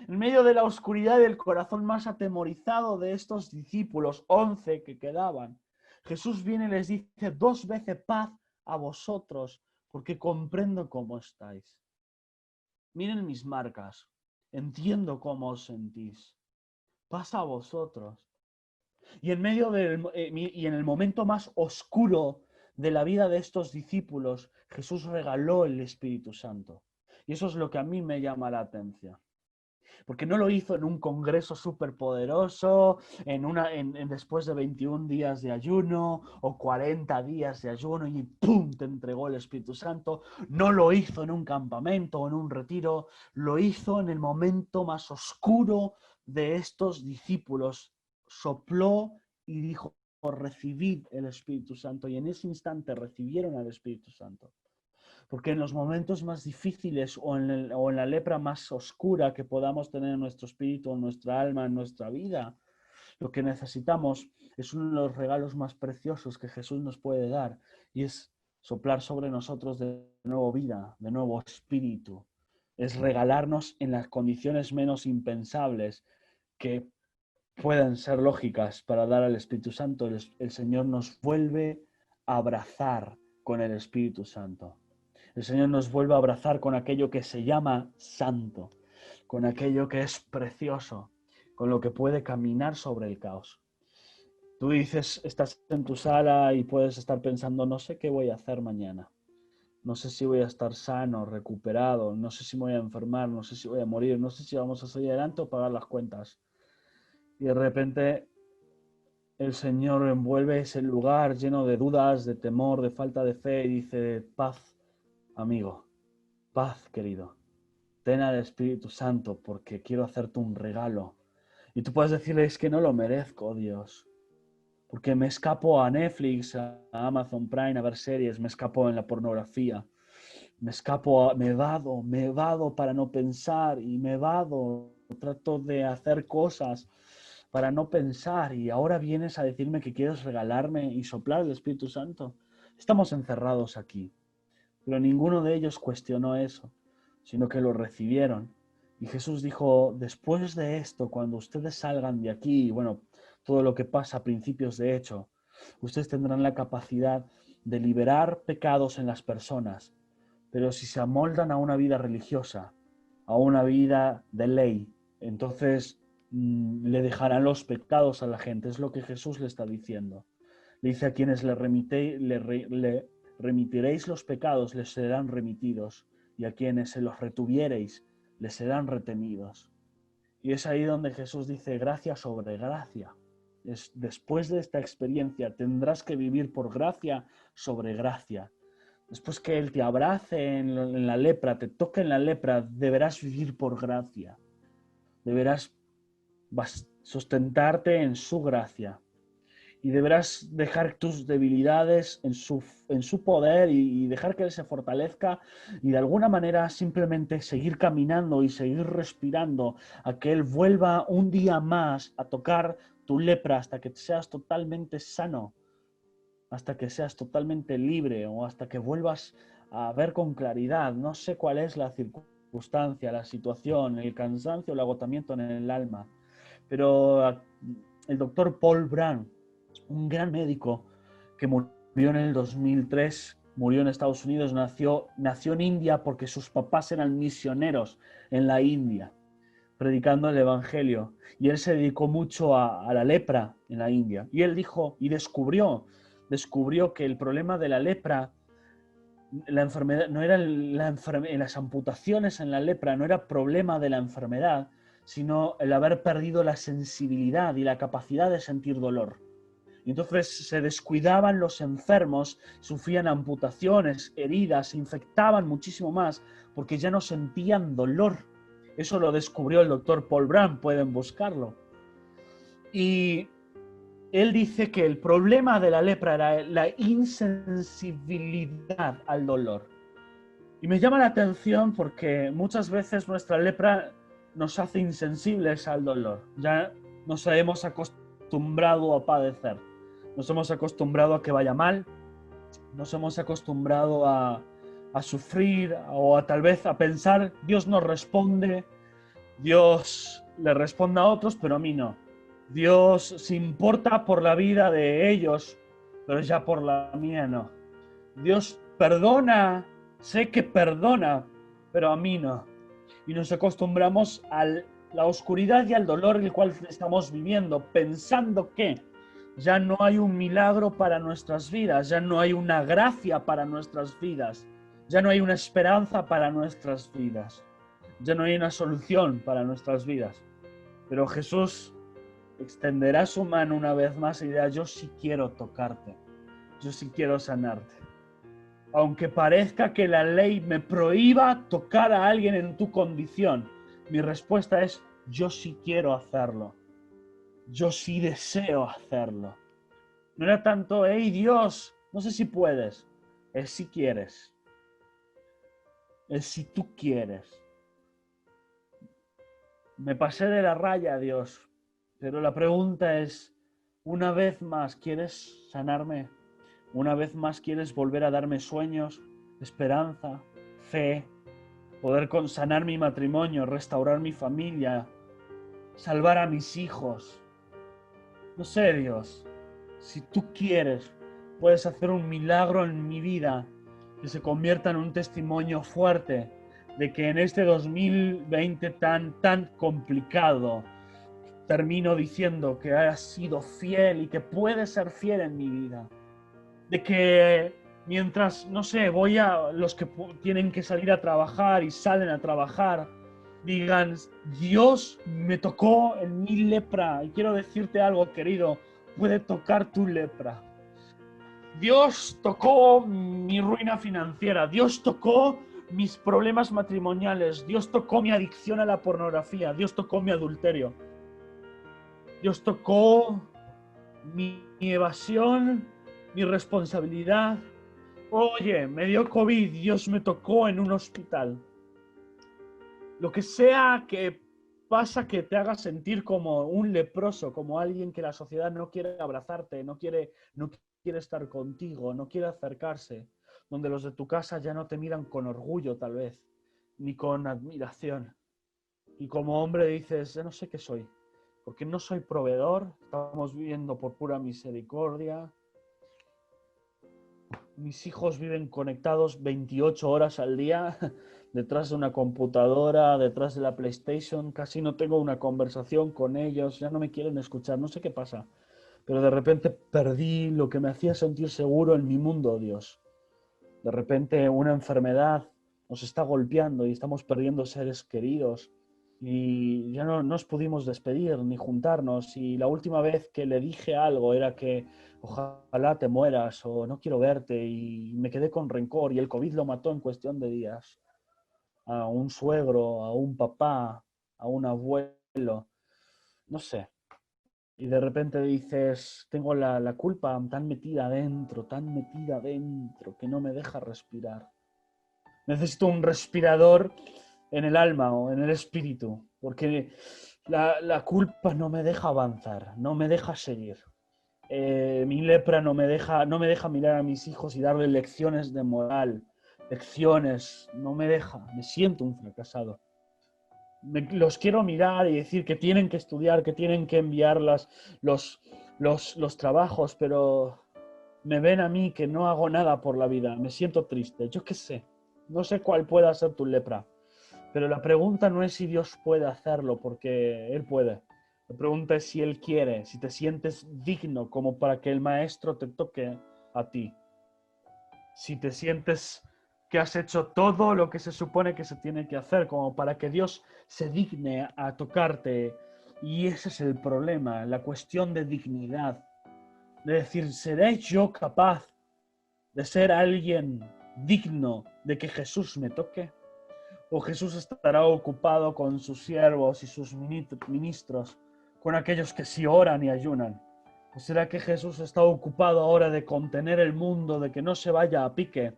En medio de la oscuridad y del corazón más atemorizado de estos discípulos, 11 que quedaban, Jesús viene y les dice 2 veces paz a vosotros, porque comprendo cómo estáis. Miren mis marcas, entiendo cómo os sentís. Paz a vosotros. Y en el momento más oscuro de la vida de estos discípulos, Jesús regaló el Espíritu Santo. Y eso es lo que a mí me llama la atención. Porque no lo hizo en un congreso superpoderoso, después de 21 días de ayuno o 40 días de ayuno y ¡pum! Te entregó el Espíritu Santo. No lo hizo en un campamento o en un retiro, lo hizo en el momento más oscuro de estos discípulos. Sopló y dijo, recibid el Espíritu Santo. Y en ese instante recibieron al Espíritu Santo. Porque en los momentos más difíciles o en la lepra más oscura que podamos tener en nuestro espíritu, en nuestra alma, en nuestra vida, lo que necesitamos es uno de los regalos más preciosos que Jesús nos puede dar, y es soplar sobre nosotros de nuevo vida, de nuevo espíritu. Es regalarnos en las condiciones menos impensables que pueden ser lógicas para dar al Espíritu Santo. El Señor nos vuelve a abrazar con el Espíritu Santo. El Señor nos vuelve a abrazar con aquello que se llama santo, con aquello que es precioso, con lo que puede caminar sobre el caos. Tú dices, estás en tu sala y puedes estar pensando, no sé qué voy a hacer mañana. no sé si voy a estar sano, recuperado, no sé si me voy a enfermar, no sé si voy a morir, no sé si vamos a salir adelante o pagar las cuentas. Y de repente el Señor envuelve ese lugar lleno de dudas, de temor, de falta de fe y dice, paz, amigo, paz, querido. Ten al Espíritu Santo porque quiero hacerte un regalo. Y tú puedes decirle, es que no lo merezco, Dios. Porque me escapo a Netflix, a Amazon Prime, a ver series, me escapo en la pornografía. Me evado para no pensar y me evado, trato de hacer cosas para no pensar y ahora vienes a decirme que quieres regalarme y soplar el Espíritu Santo. Estamos encerrados aquí, pero ninguno de ellos cuestionó eso, sino que lo recibieron. Y Jesús dijo, después de esto, cuando ustedes salgan de aquí, bueno, todo lo que pasa a principios de hecho, ustedes tendrán la capacidad de liberar pecados en las personas, pero si se amoldan a una vida religiosa, a una vida de ley, entonces le dejarán los pecados a la gente. Es lo que Jesús le está diciendo. Le dice a quienes le remitiréis los pecados, les serán remitidos, y a quienes se los retuviereis, les serán retenidos. Y es ahí donde Jesús dice gracia sobre gracia. Después de esta experiencia tendrás que vivir por gracia sobre gracia. Después que Él te abrace en la lepra, te toque en la lepra, deberás vivir por gracia. Deberás sustentarte en su gracia. Y deberás dejar tus debilidades en su poder y dejar que Él se fortalezca y de alguna manera simplemente seguir caminando y seguir respirando a que Él vuelva un día más a tocar tu lepra hasta que seas totalmente sano, hasta que seas totalmente libre o hasta que vuelvas a ver con claridad. No sé cuál es la circunstancia, la situación, el cansancio, el agotamiento en el alma, pero el doctor Paul Brand, un gran médico que murió en el 2003, murió en Estados Unidos, nació en India porque sus papás eran misioneros en la India, predicando el Evangelio. Y él se dedicó mucho a la lepra en la India. Y él dijo y descubrió que el problema de la lepra, la enfermedad, no era las amputaciones en la lepra, no era problema de la enfermedad, sino el haber perdido la sensibilidad y la capacidad de sentir dolor. Y entonces se descuidaban los enfermos, sufrían amputaciones, heridas, se infectaban muchísimo más porque ya no sentían dolor. Eso lo descubrió el doctor Paul Brand, pueden buscarlo. Y él dice que el problema de la lepra era la insensibilidad al dolor. Y me llama la atención porque muchas veces nuestra lepra nos hace insensibles al dolor. Ya nos hemos acostumbrado a padecer. Nos hemos acostumbrado a que vaya mal. Nos hemos acostumbrado a sufrir o a tal vez a pensar, Dios no responde, Dios le responde a otros, pero a mí no. Dios se importa por la vida de ellos, pero ya por la mía no. Dios perdona, sé que perdona, pero a mí no. Y nos acostumbramos a la oscuridad y al dolor en el cual estamos viviendo, pensando que ya no hay un milagro para nuestras vidas, ya no hay una gracia para nuestras vidas, ya no hay una esperanza para nuestras vidas, ya no hay una solución para nuestras vidas. Pero Jesús extenderá su mano una vez más y dirá, yo sí quiero tocarte, yo sí quiero sanarte. Aunque parezca que la ley me prohíba tocar a alguien en tu condición, mi respuesta es, yo sí quiero hacerlo. Yo sí deseo hacerlo. No era tanto, hey Dios, no sé si puedes. Es si quieres. Es si tú quieres. Me pasé de la raya, Dios. Pero la pregunta es, una vez más, ¿quieres sanarme? Una vez más, ¿quieres volver a darme sueños, esperanza, fe, poder sanar mi matrimonio, restaurar mi familia, salvar a mis hijos? No sé, Dios, si tú quieres, puedes hacer un milagro en mi vida que se convierta en un testimonio fuerte de que en este 2020 tan complicado termino diciendo que has sido fiel y que puedes ser fiel en mi vida. De que mientras, no sé, voy a los que tienen que salir a trabajar y salen a trabajar, digan, Dios me tocó en mi lepra. Y quiero decirte algo, querido, puede tocar tu lepra. Dios tocó mi ruina financiera, Dios tocó mis problemas matrimoniales, Dios tocó mi adicción a la pornografía, Dios tocó mi adulterio, Dios tocó mi evasión, mi responsabilidad. Oye, me dio COVID, Dios me tocó en un hospital. Lo que sea que pasa que te haga sentir como un leproso, como alguien que la sociedad no quiere abrazarte, no quiere estar contigo, no quiere acercarse, donde los de tu casa ya no te miran con orgullo tal vez, ni con admiración. Y como hombre dices, ya no sé qué soy, porque no soy proveedor, estamos viviendo por pura misericordia, mis hijos viven conectados 28 horas al día detrás de una computadora, detrás de la PlayStation. Casi no tengo una conversación con ellos, ya no me quieren escuchar, no sé qué pasa. Pero de repente perdí lo que me hacía sentir seguro en mi mundo, Dios. De repente una enfermedad nos está golpeando y estamos perdiendo seres queridos. Y ya no nos pudimos despedir ni juntarnos. Y la última vez que le dije algo era que ojalá te mueras o no quiero verte. Y me quedé con rencor y el COVID lo mató en cuestión de días. A un suegro, a un papá, a un abuelo, no sé. Y de repente dices, tengo la culpa tan metida adentro, que no me deja respirar. Necesito un respirador en el alma o en el espíritu, porque la culpa no me deja avanzar, no me deja seguir. Mi lepra no me deja mirar a mis hijos y darles lecciones de moral, lecciones, no me deja, me siento un fracasado. Los quiero mirar y decir que tienen que estudiar, que tienen que enviar los trabajos, pero me ven a mí que no hago nada por la vida, me siento triste, yo qué sé, no sé cuál pueda ser tu lepra, pero la pregunta no es si Dios puede hacerlo, porque Él puede. La pregunta es si Él quiere, si te sientes digno como para que el Maestro te toque a ti, si te sientes que has hecho todo lo que se supone que se tiene que hacer, como para que Dios se digne a tocarte. Y ese es el problema, la cuestión de dignidad. De decir, ¿seré yo capaz de ser alguien digno de que Jesús me toque? ¿O Jesús estará ocupado con sus siervos y sus ministros, con aquellos que sí oran y ayunan? ¿O será que Jesús está ocupado ahora de contener el mundo, de que no se vaya a pique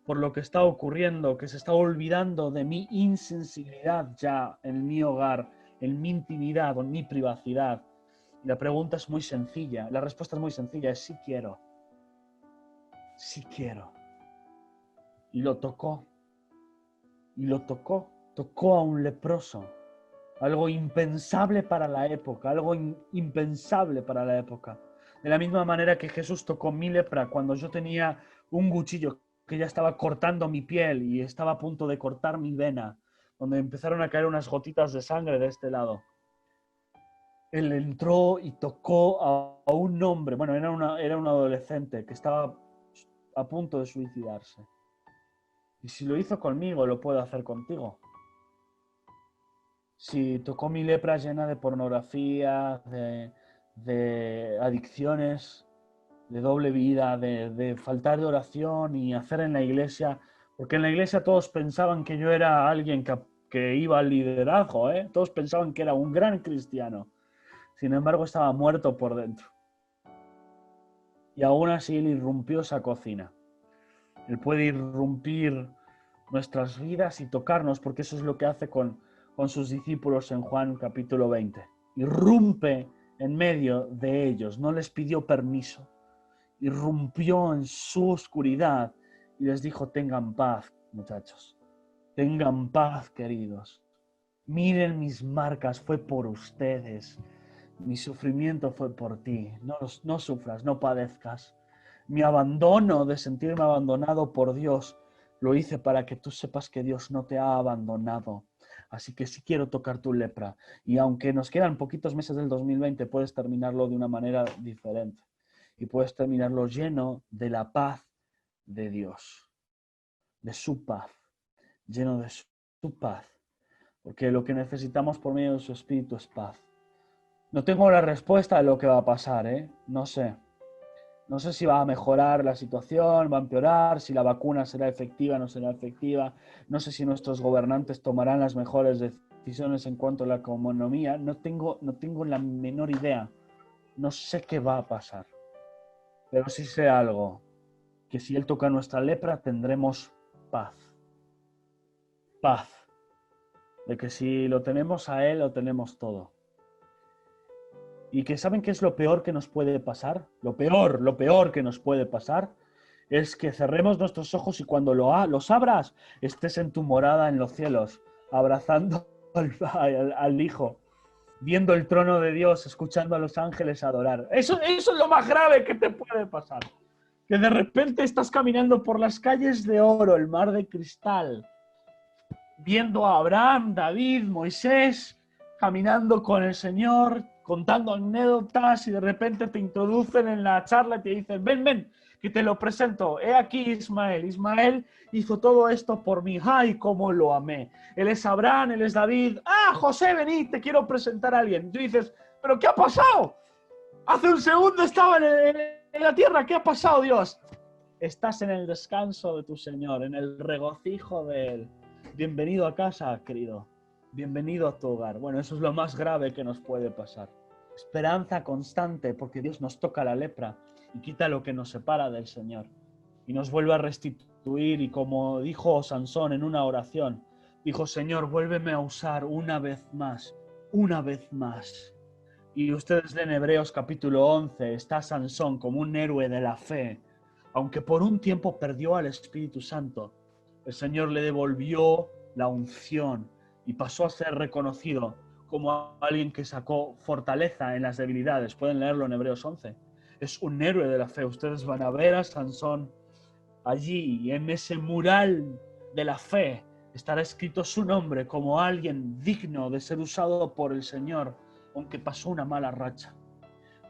por lo que está ocurriendo, que se está olvidando de mi insensibilidad ya en mi hogar, en mi intimidad o en mi privacidad? Y la pregunta es muy sencilla, la respuesta es muy sencilla, es sí quiero. Sí quiero. Y lo tocó. Y lo tocó. Tocó a un leproso. Algo impensable para la época. Algo impensable para la época. De la misma manera que Jesús tocó mi lepra cuando yo tenía un cuchillo que ya estaba cortando mi piel y estaba a punto de cortar mi vena, donde empezaron a caer unas gotitas de sangre de este lado. Él entró y tocó a un hombre, bueno, era un adolescente que estaba a punto de suicidarse. Y si lo hizo conmigo, lo puede hacer contigo. Si tocó mi lepra llena de pornografía, de adicciones, de doble vida, de faltar de oración y hacer en la iglesia, porque en la iglesia todos pensaban que yo era alguien que iba al liderazgo, ¿eh? Todos pensaban que era un gran cristiano. Sin embargo, estaba muerto por dentro. Y aún así él irrumpió esa cocina. Él puede irrumpir nuestras vidas y tocarnos, porque eso es lo que hace con sus discípulos en Juan capítulo 20. Irrumpe en medio de ellos, no les pidió permiso. Irrumpió en su oscuridad y les dijo, tengan paz, muchachos. Tengan paz, queridos. Miren mis marcas, fue por ustedes. Mi sufrimiento fue por ti. No sufras, no padezcas. Mi abandono de sentirme abandonado por Dios lo hice para que tú sepas que Dios no te ha abandonado. Así que sí quiero tocar tu lepra. Y aunque nos quedan poquitos meses del 2020, puedes terminarlo de una manera diferente. Y puedes terminarlo lleno de la paz de Dios, de su paz, lleno de su paz, porque lo que necesitamos por medio de su Espíritu es paz. No tengo la respuesta de lo que va a pasar, no sé. No sé si va a mejorar la situación, va a empeorar, si la vacuna será efectiva o no será efectiva. No sé si nuestros gobernantes tomarán las mejores decisiones en cuanto a la economía. No tengo la menor idea. No sé qué va a pasar. Pero sí sé algo, que si Él toca nuestra lepra tendremos paz. Paz. De que si lo tenemos a Él, lo tenemos todo. Y que ¿saben qué es lo peor que nos puede pasar? Lo peor que nos puede pasar es que cerremos nuestros ojos y cuando los abras, estés en tu morada en los cielos, abrazando al Hijo, viendo el trono de Dios, escuchando a los ángeles adorar. Eso es lo más grave que te puede pasar. Que de repente estás caminando por las calles de oro, el mar de cristal, viendo a Abraham, David, Moisés, caminando con el Señor, contando anécdotas y de repente te introducen en la charla y te dicen, ven, que te lo presento. He aquí Ismael. Ismael hizo todo esto por mí. ¡Ay, cómo lo amé! Él es Abraham, él es David. ¡Ah, José, vení, te quiero presentar a alguien! Y tú dices, ¿pero qué ha pasado? Hace un segundo estaba en la tierra. ¿Qué ha pasado, Dios? Estás en el descanso de tu Señor, en el regocijo de Él. Bienvenido a casa, querido. Bienvenido a tu hogar. Bueno, eso es lo más grave que nos puede pasar. Esperanza constante, porque Dios nos toca la lepra y quita lo que nos separa del Señor. Y nos vuelve a restituir, y como dijo Sansón en una oración, dijo, Señor, vuélveme a usar una vez más. Y ustedes leen Hebreos capítulo 11, está Sansón como un héroe de la fe. Aunque por un tiempo perdió al Espíritu Santo, el Señor le devolvió la unción y pasó a ser reconocido como alguien que sacó fortaleza en las debilidades. Pueden leerlo en Hebreos 11. Es un héroe de la fe. Ustedes van a ver a Sansón allí, en ese mural de la fe. Estará escrito su nombre como alguien digno de ser usado por el Señor, aunque pasó una mala racha.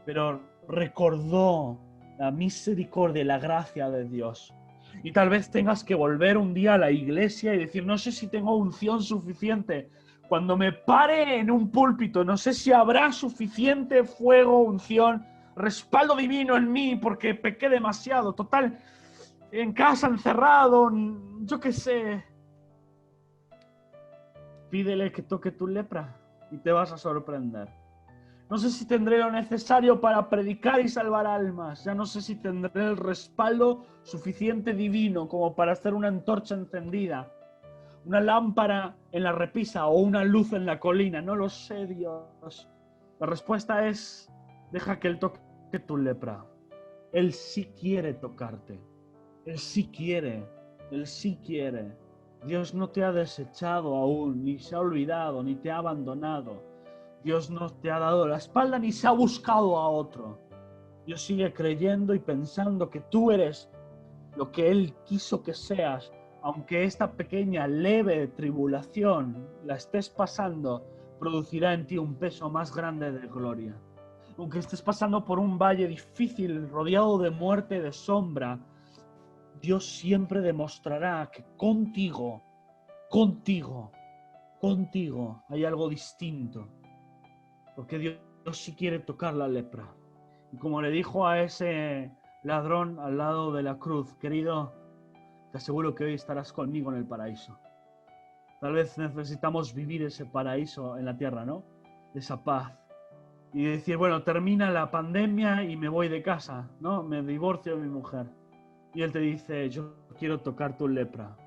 Pero recordó la misericordia y la gracia de Dios. Y tal vez tengas que volver un día a la iglesia y decir, no sé si tengo unción suficiente. Cuando me pare en un púlpito, no sé si habrá suficiente fuego, unción, respaldo divino en mí porque pequé demasiado. Total, en casa encerrado, yo qué sé. Pídele que toque tu lepra y te vas a sorprender. No sé si tendré lo necesario para predicar y salvar almas. Ya no sé si tendré el respaldo suficiente divino como para hacer una antorcha encendida, una lámpara en la repisa o una luz en la colina. No lo sé, Dios. La respuesta es, deja que Él toque tu lepra. Él sí quiere tocarte. Él sí quiere. Él sí quiere. Dios no te ha desechado aún, ni se ha olvidado, ni te ha abandonado. Dios no te ha dado la espalda ni se ha buscado a otro. Dios sigue creyendo y pensando que tú eres lo que Él quiso que seas, aunque esta pequeña, leve tribulación la estés pasando, producirá en ti un peso más grande de gloria. Aunque estés pasando por un valle difícil, rodeado de muerte, de sombra, Dios siempre demostrará que contigo hay algo distinto. Porque Dios sí quiere tocar la lepra. Y como le dijo a ese ladrón al lado de la cruz, querido, te aseguro que hoy estarás conmigo en el paraíso. Tal vez necesitamos vivir ese paraíso en la tierra, ¿no? Esa paz. Y decir, bueno, termina la pandemia y me voy de casa, ¿no? Me divorcio de mi mujer. Y Él te dice, yo quiero tocar tu lepra.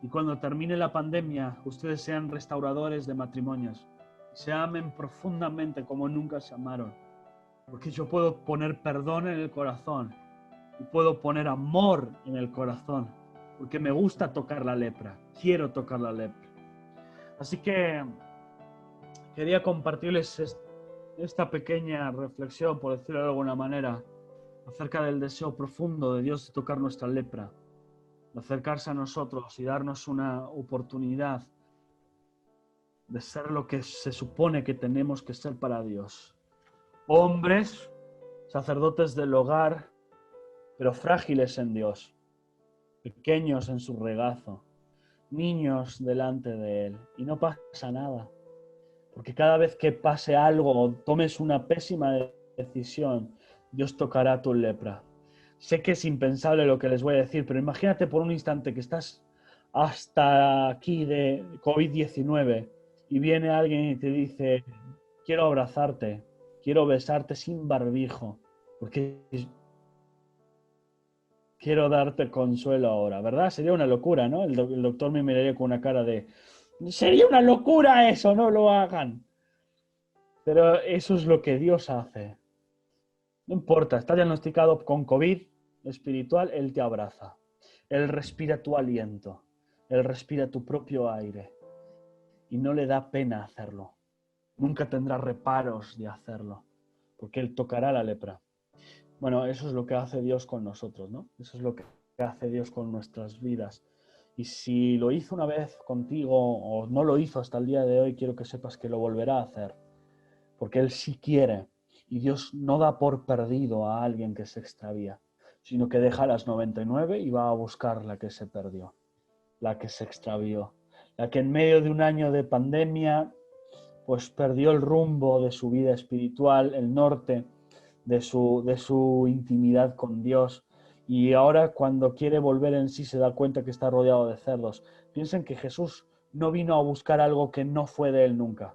Y cuando termine la pandemia, ustedes sean restauradores de matrimonios. Se amen profundamente como nunca se amaron. Porque yo puedo poner perdón en el corazón y puedo poner amor en el corazón. Porque me gusta tocar la lepra. Quiero tocar la lepra. Así que quería compartirles esta pequeña reflexión, por decirlo de alguna manera, acerca del deseo profundo de Dios de tocar nuestra lepra, de acercarse a nosotros y darnos una oportunidad de ser lo que se supone que tenemos que ser para Dios. Hombres, sacerdotes del hogar, pero frágiles en Dios. pequeños en su regazo, niños delante de Él, y no pasa nada. Porque cada vez que pase algo o tomes una pésima decisión, Dios tocará tu lepra. Sé que es impensable lo que les voy a decir, pero imagínate por un instante que estás hasta aquí de COVID-19 y viene alguien y te dice, quiero abrazarte, quiero besarte sin barbijo, porque quiero darte consuelo ahora, ¿verdad? Sería una locura, ¿no? El doctor me miraría con una cara de, sería una locura eso, no lo hagan. Pero eso es lo que Dios hace. No importa, está diagnosticado con COVID espiritual, Él te abraza. Él respira tu aliento. Él respira tu propio aire. Y no le da pena hacerlo. Nunca tendrá reparos de hacerlo. Porque Él tocará la lepra. Bueno, eso es lo que hace Dios con nosotros, ¿no? Eso es lo que hace Dios con nuestras vidas. Y si lo hizo una vez contigo o no lo hizo hasta el día de hoy, quiero que sepas que lo volverá a hacer. Porque Él sí quiere. Y Dios no da por perdido a alguien que se extravía, sino que deja las 99 y va a buscar la que se perdió, la que se extravió, la que en medio de un año de pandemia pues perdió el rumbo de su vida espiritual, el norte de su intimidad con Dios, y ahora cuando quiere volver en sí se da cuenta que está rodeado de cerdos. Piensen que Jesús no vino a buscar algo que no fue de él nunca.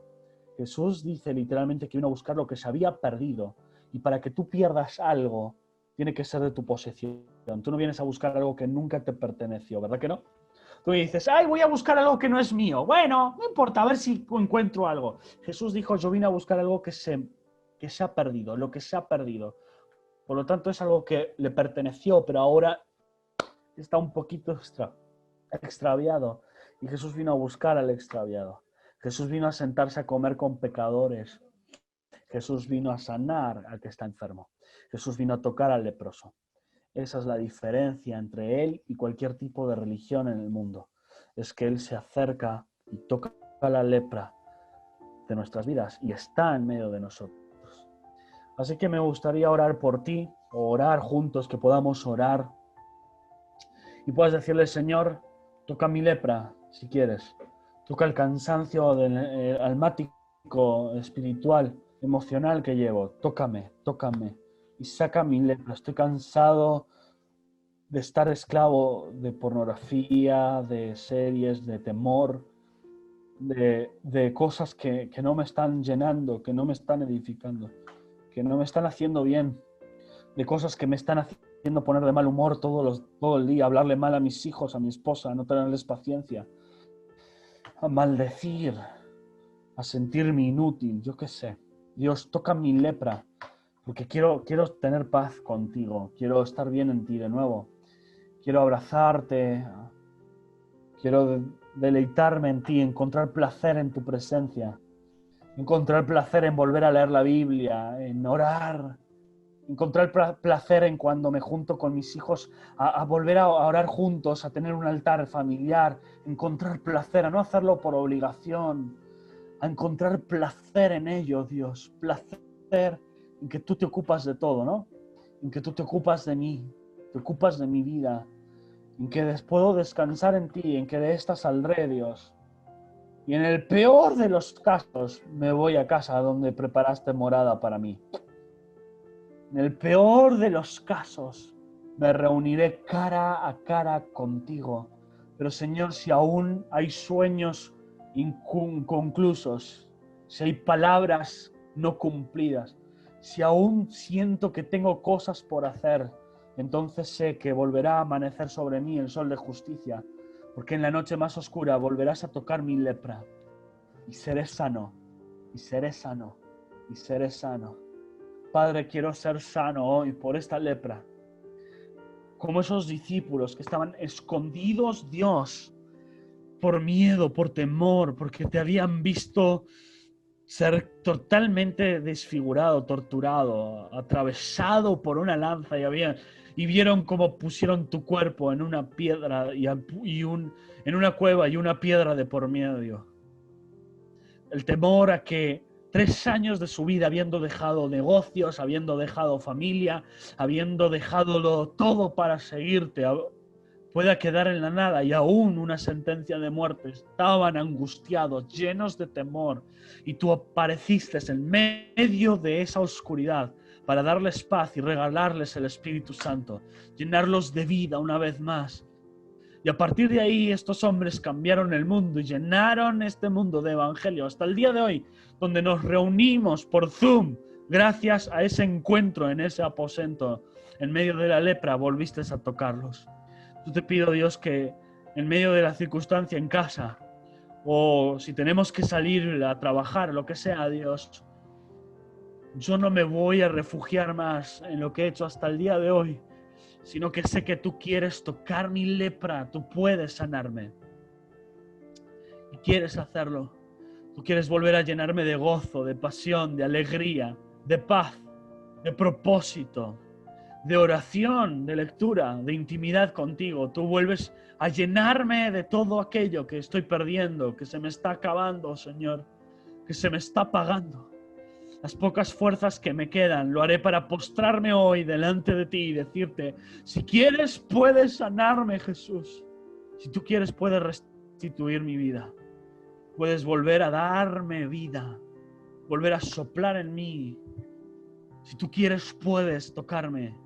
Jesús dice literalmente que vino a buscar lo que se había perdido, y para que tú pierdas algo tiene que ser de tu posesión. Tú no vienes a buscar algo que nunca te perteneció, ¿verdad que no? Tú dices, ay, voy a buscar algo que no es mío. Bueno, no importa, a ver si encuentro algo. Jesús dijo, yo vine a buscar algo que se ha perdido, lo que se ha perdido. Por lo tanto, es algo que le perteneció, pero ahora está un poquito extraviado. Y Jesús vino a buscar al extraviado. Jesús vino a sentarse a comer con pecadores. Jesús vino a sanar al que está enfermo. Jesús vino a tocar al leproso. Esa es la diferencia entre Él y cualquier tipo de religión en el mundo. Es que Él se acerca y toca la lepra de nuestras vidas y está en medio de nosotros. Así que me gustaría orar por ti, o orar juntos, que podamos orar y puedas decirle, Señor, toca mi lepra, si quieres. Toca el cansancio almático, espiritual, emocional que llevo. Tócame, tócame y saca mi lepra. Estoy cansado de estar esclavo de pornografía, de series, de temor, de cosas que no me están llenando, que no me están edificando, que no me están haciendo bien, de cosas que me están haciendo poner de mal humor todo el día, hablarle mal a mis hijos, a mi esposa, no tenerles paciencia, a maldecir, a sentirme inútil, yo qué sé. Dios, toca mi lepra, porque quiero tener paz contigo, quiero estar bien en ti de nuevo, quiero abrazarte, quiero deleitarme en ti, encontrar placer en tu presencia, encontrar placer en volver a leer la Biblia, en orar, encontrar placer en cuando me junto con mis hijos a volver a orar juntos, a tener un altar familiar, encontrar placer, a no hacerlo por obligación, a encontrar placer en ello, Dios, placer en que tú te ocupas de todo, ¿no? En que tú te ocupas de mí, te ocupas de mi vida, en que puedo descansar en ti, en que de esta saldré, Dios. Y en el peor de los casos me voy a casa donde preparaste morada para mí. En el peor de los casos me reuniré cara a cara contigo. Pero Señor, si aún hay sueños inconclusos, si hay palabras no cumplidas, si aún siento que tengo cosas por hacer, entonces sé que volverá a amanecer sobre mí el sol de justicia, porque en la noche más oscura volverás a tocar mi lepra y seré sano, y seré sano, y seré sano. Padre, quiero ser sano hoy por esta lepra, como esos discípulos que estaban escondidos, Dios, por miedo, por temor, porque te habían visto ser totalmente desfigurado, torturado, atravesado por una lanza y vieron cómo pusieron tu cuerpo en una piedra en una cueva y una piedra de por medio. El temor a que 3 años de su vida, habiendo dejado negocios, habiendo dejado familia, habiendo dejado todo para seguirte, pueda quedar en la nada y aún una sentencia de muerte. Estaban angustiados, llenos de temor, y tú apareciste en medio de esa oscuridad para darles paz y regalarles el Espíritu Santo, llenarlos de vida una vez más. Y a partir de ahí estos hombres cambiaron el mundo y llenaron este mundo de evangelio hasta el día de hoy, donde nos reunimos por Zoom gracias a ese encuentro en ese aposento. En medio de la lepra volviste a tocarlos. Yo te pido, Dios, que en medio de la circunstancia en casa, o si tenemos que salir a trabajar, lo que sea, Dios, yo no me voy a refugiar más en lo que he hecho hasta el día de hoy, sino que sé que tú quieres tocar mi lepra, tú puedes sanarme. Y quieres hacerlo. Tú quieres volver a llenarme de gozo, de pasión, de alegría, de paz, de propósito, de oración, de lectura, de intimidad contigo. Tú vuelves a llenarme de todo aquello que estoy perdiendo, que se me está acabando, Señor, que se me está apagando. Las pocas fuerzas que me quedan, lo haré para postrarme hoy delante de ti y decirte, si quieres, puedes sanarme, Jesús. Si tú quieres, puedes restituir mi vida. Puedes volver a darme vida, volver a soplar en mí. Si tú quieres, puedes tocarme.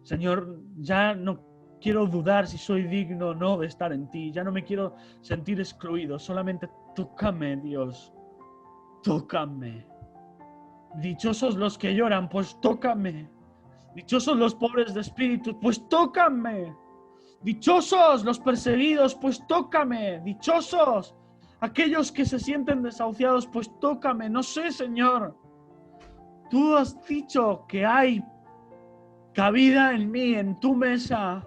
Señor, ya no quiero dudar si soy digno o no de estar en ti. Ya no me quiero sentir excluido. Solamente tócame, Dios. Tócame. Dichosos los que lloran, pues tócame. Dichosos los pobres de espíritu, pues tócame. Dichosos los perseguidos, pues tócame. Dichosos aquellos que se sienten desahuciados, pues tócame. No sé, Señor. Tú has dicho que hay cabida en mí, en tu mesa,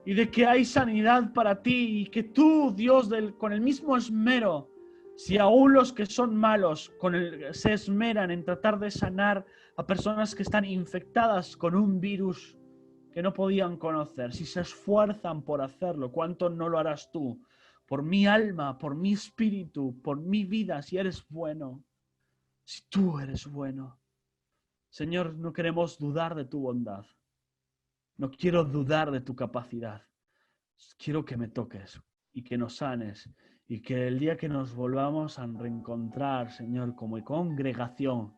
y de que hay sanidad para ti, y que tú, Dios, con el mismo esmero, si aún los que son malos se esmeran en tratar de sanar a personas que están infectadas con un virus que no podían conocer, si se esfuerzan por hacerlo, ¿cuánto no lo harás tú? Por mi alma, por mi espíritu, por mi vida, si eres bueno, si tú eres bueno. Señor, no queremos dudar de tu bondad. No quiero dudar de tu capacidad. Quiero que me toques y que nos sanes y que el día que nos volvamos a reencontrar, Señor, como congregación,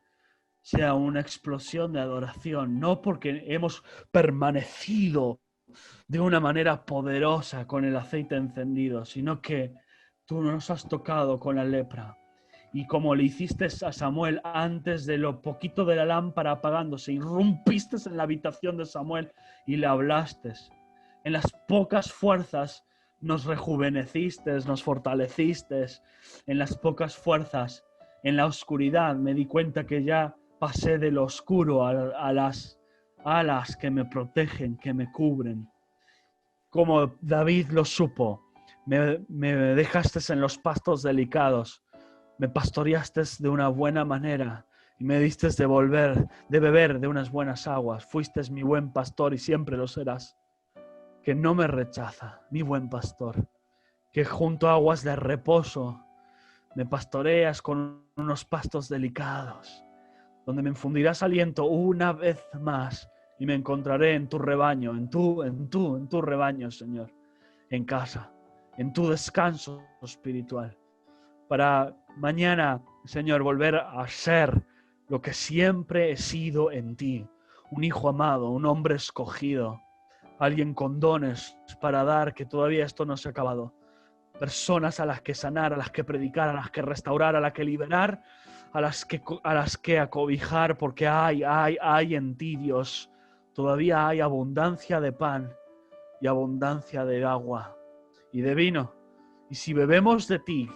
sea una explosión de adoración, no porque hemos permanecido de una manera poderosa con el aceite encendido, sino que tú nos has tocado con la lepra. Y como le hiciste a Samuel antes de lo poquito de la lámpara apagándose, irrumpiste en la habitación de Samuel y le hablaste. En las pocas fuerzas nos rejuveneciste, nos fortaleciste. En las pocas fuerzas, en la oscuridad, me di cuenta que ya pasé de lo oscuro a las alas que me protegen, que me cubren. Como David lo supo, me dejaste en los pastos delicados. Me pastoreaste de una buena manera y me diste de beber de unas buenas aguas. Fuiste mi buen pastor y siempre lo serás. Que no me rechaza, mi buen pastor. Que junto a aguas de reposo me pastoreas con unos pastos delicados, donde me infundirás aliento una vez más y me encontraré en tu rebaño, en tu rebaño, Señor, en casa, en tu descanso espiritual. Para mañana, Señor, volver a ser lo que siempre he sido en ti. Un hijo amado, un hombre escogido, alguien con dones para dar, que todavía esto no se ha acabado. Personas a las que sanar, a las que predicar, a las que restaurar, a las que liberar, a las que acobijar, porque hay en ti, Dios. Todavía hay abundancia de pan y abundancia de agua y de vino. Y si bebemos de ti,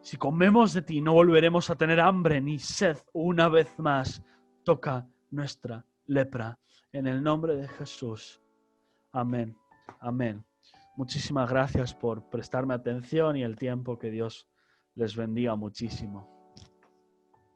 si comemos de ti, no volveremos a tener hambre ni sed una vez más. Toca nuestra lepra. En el nombre de Jesús. Amén. Amén. Muchísimas gracias por prestarme atención y el tiempo. Que Dios les bendiga muchísimo.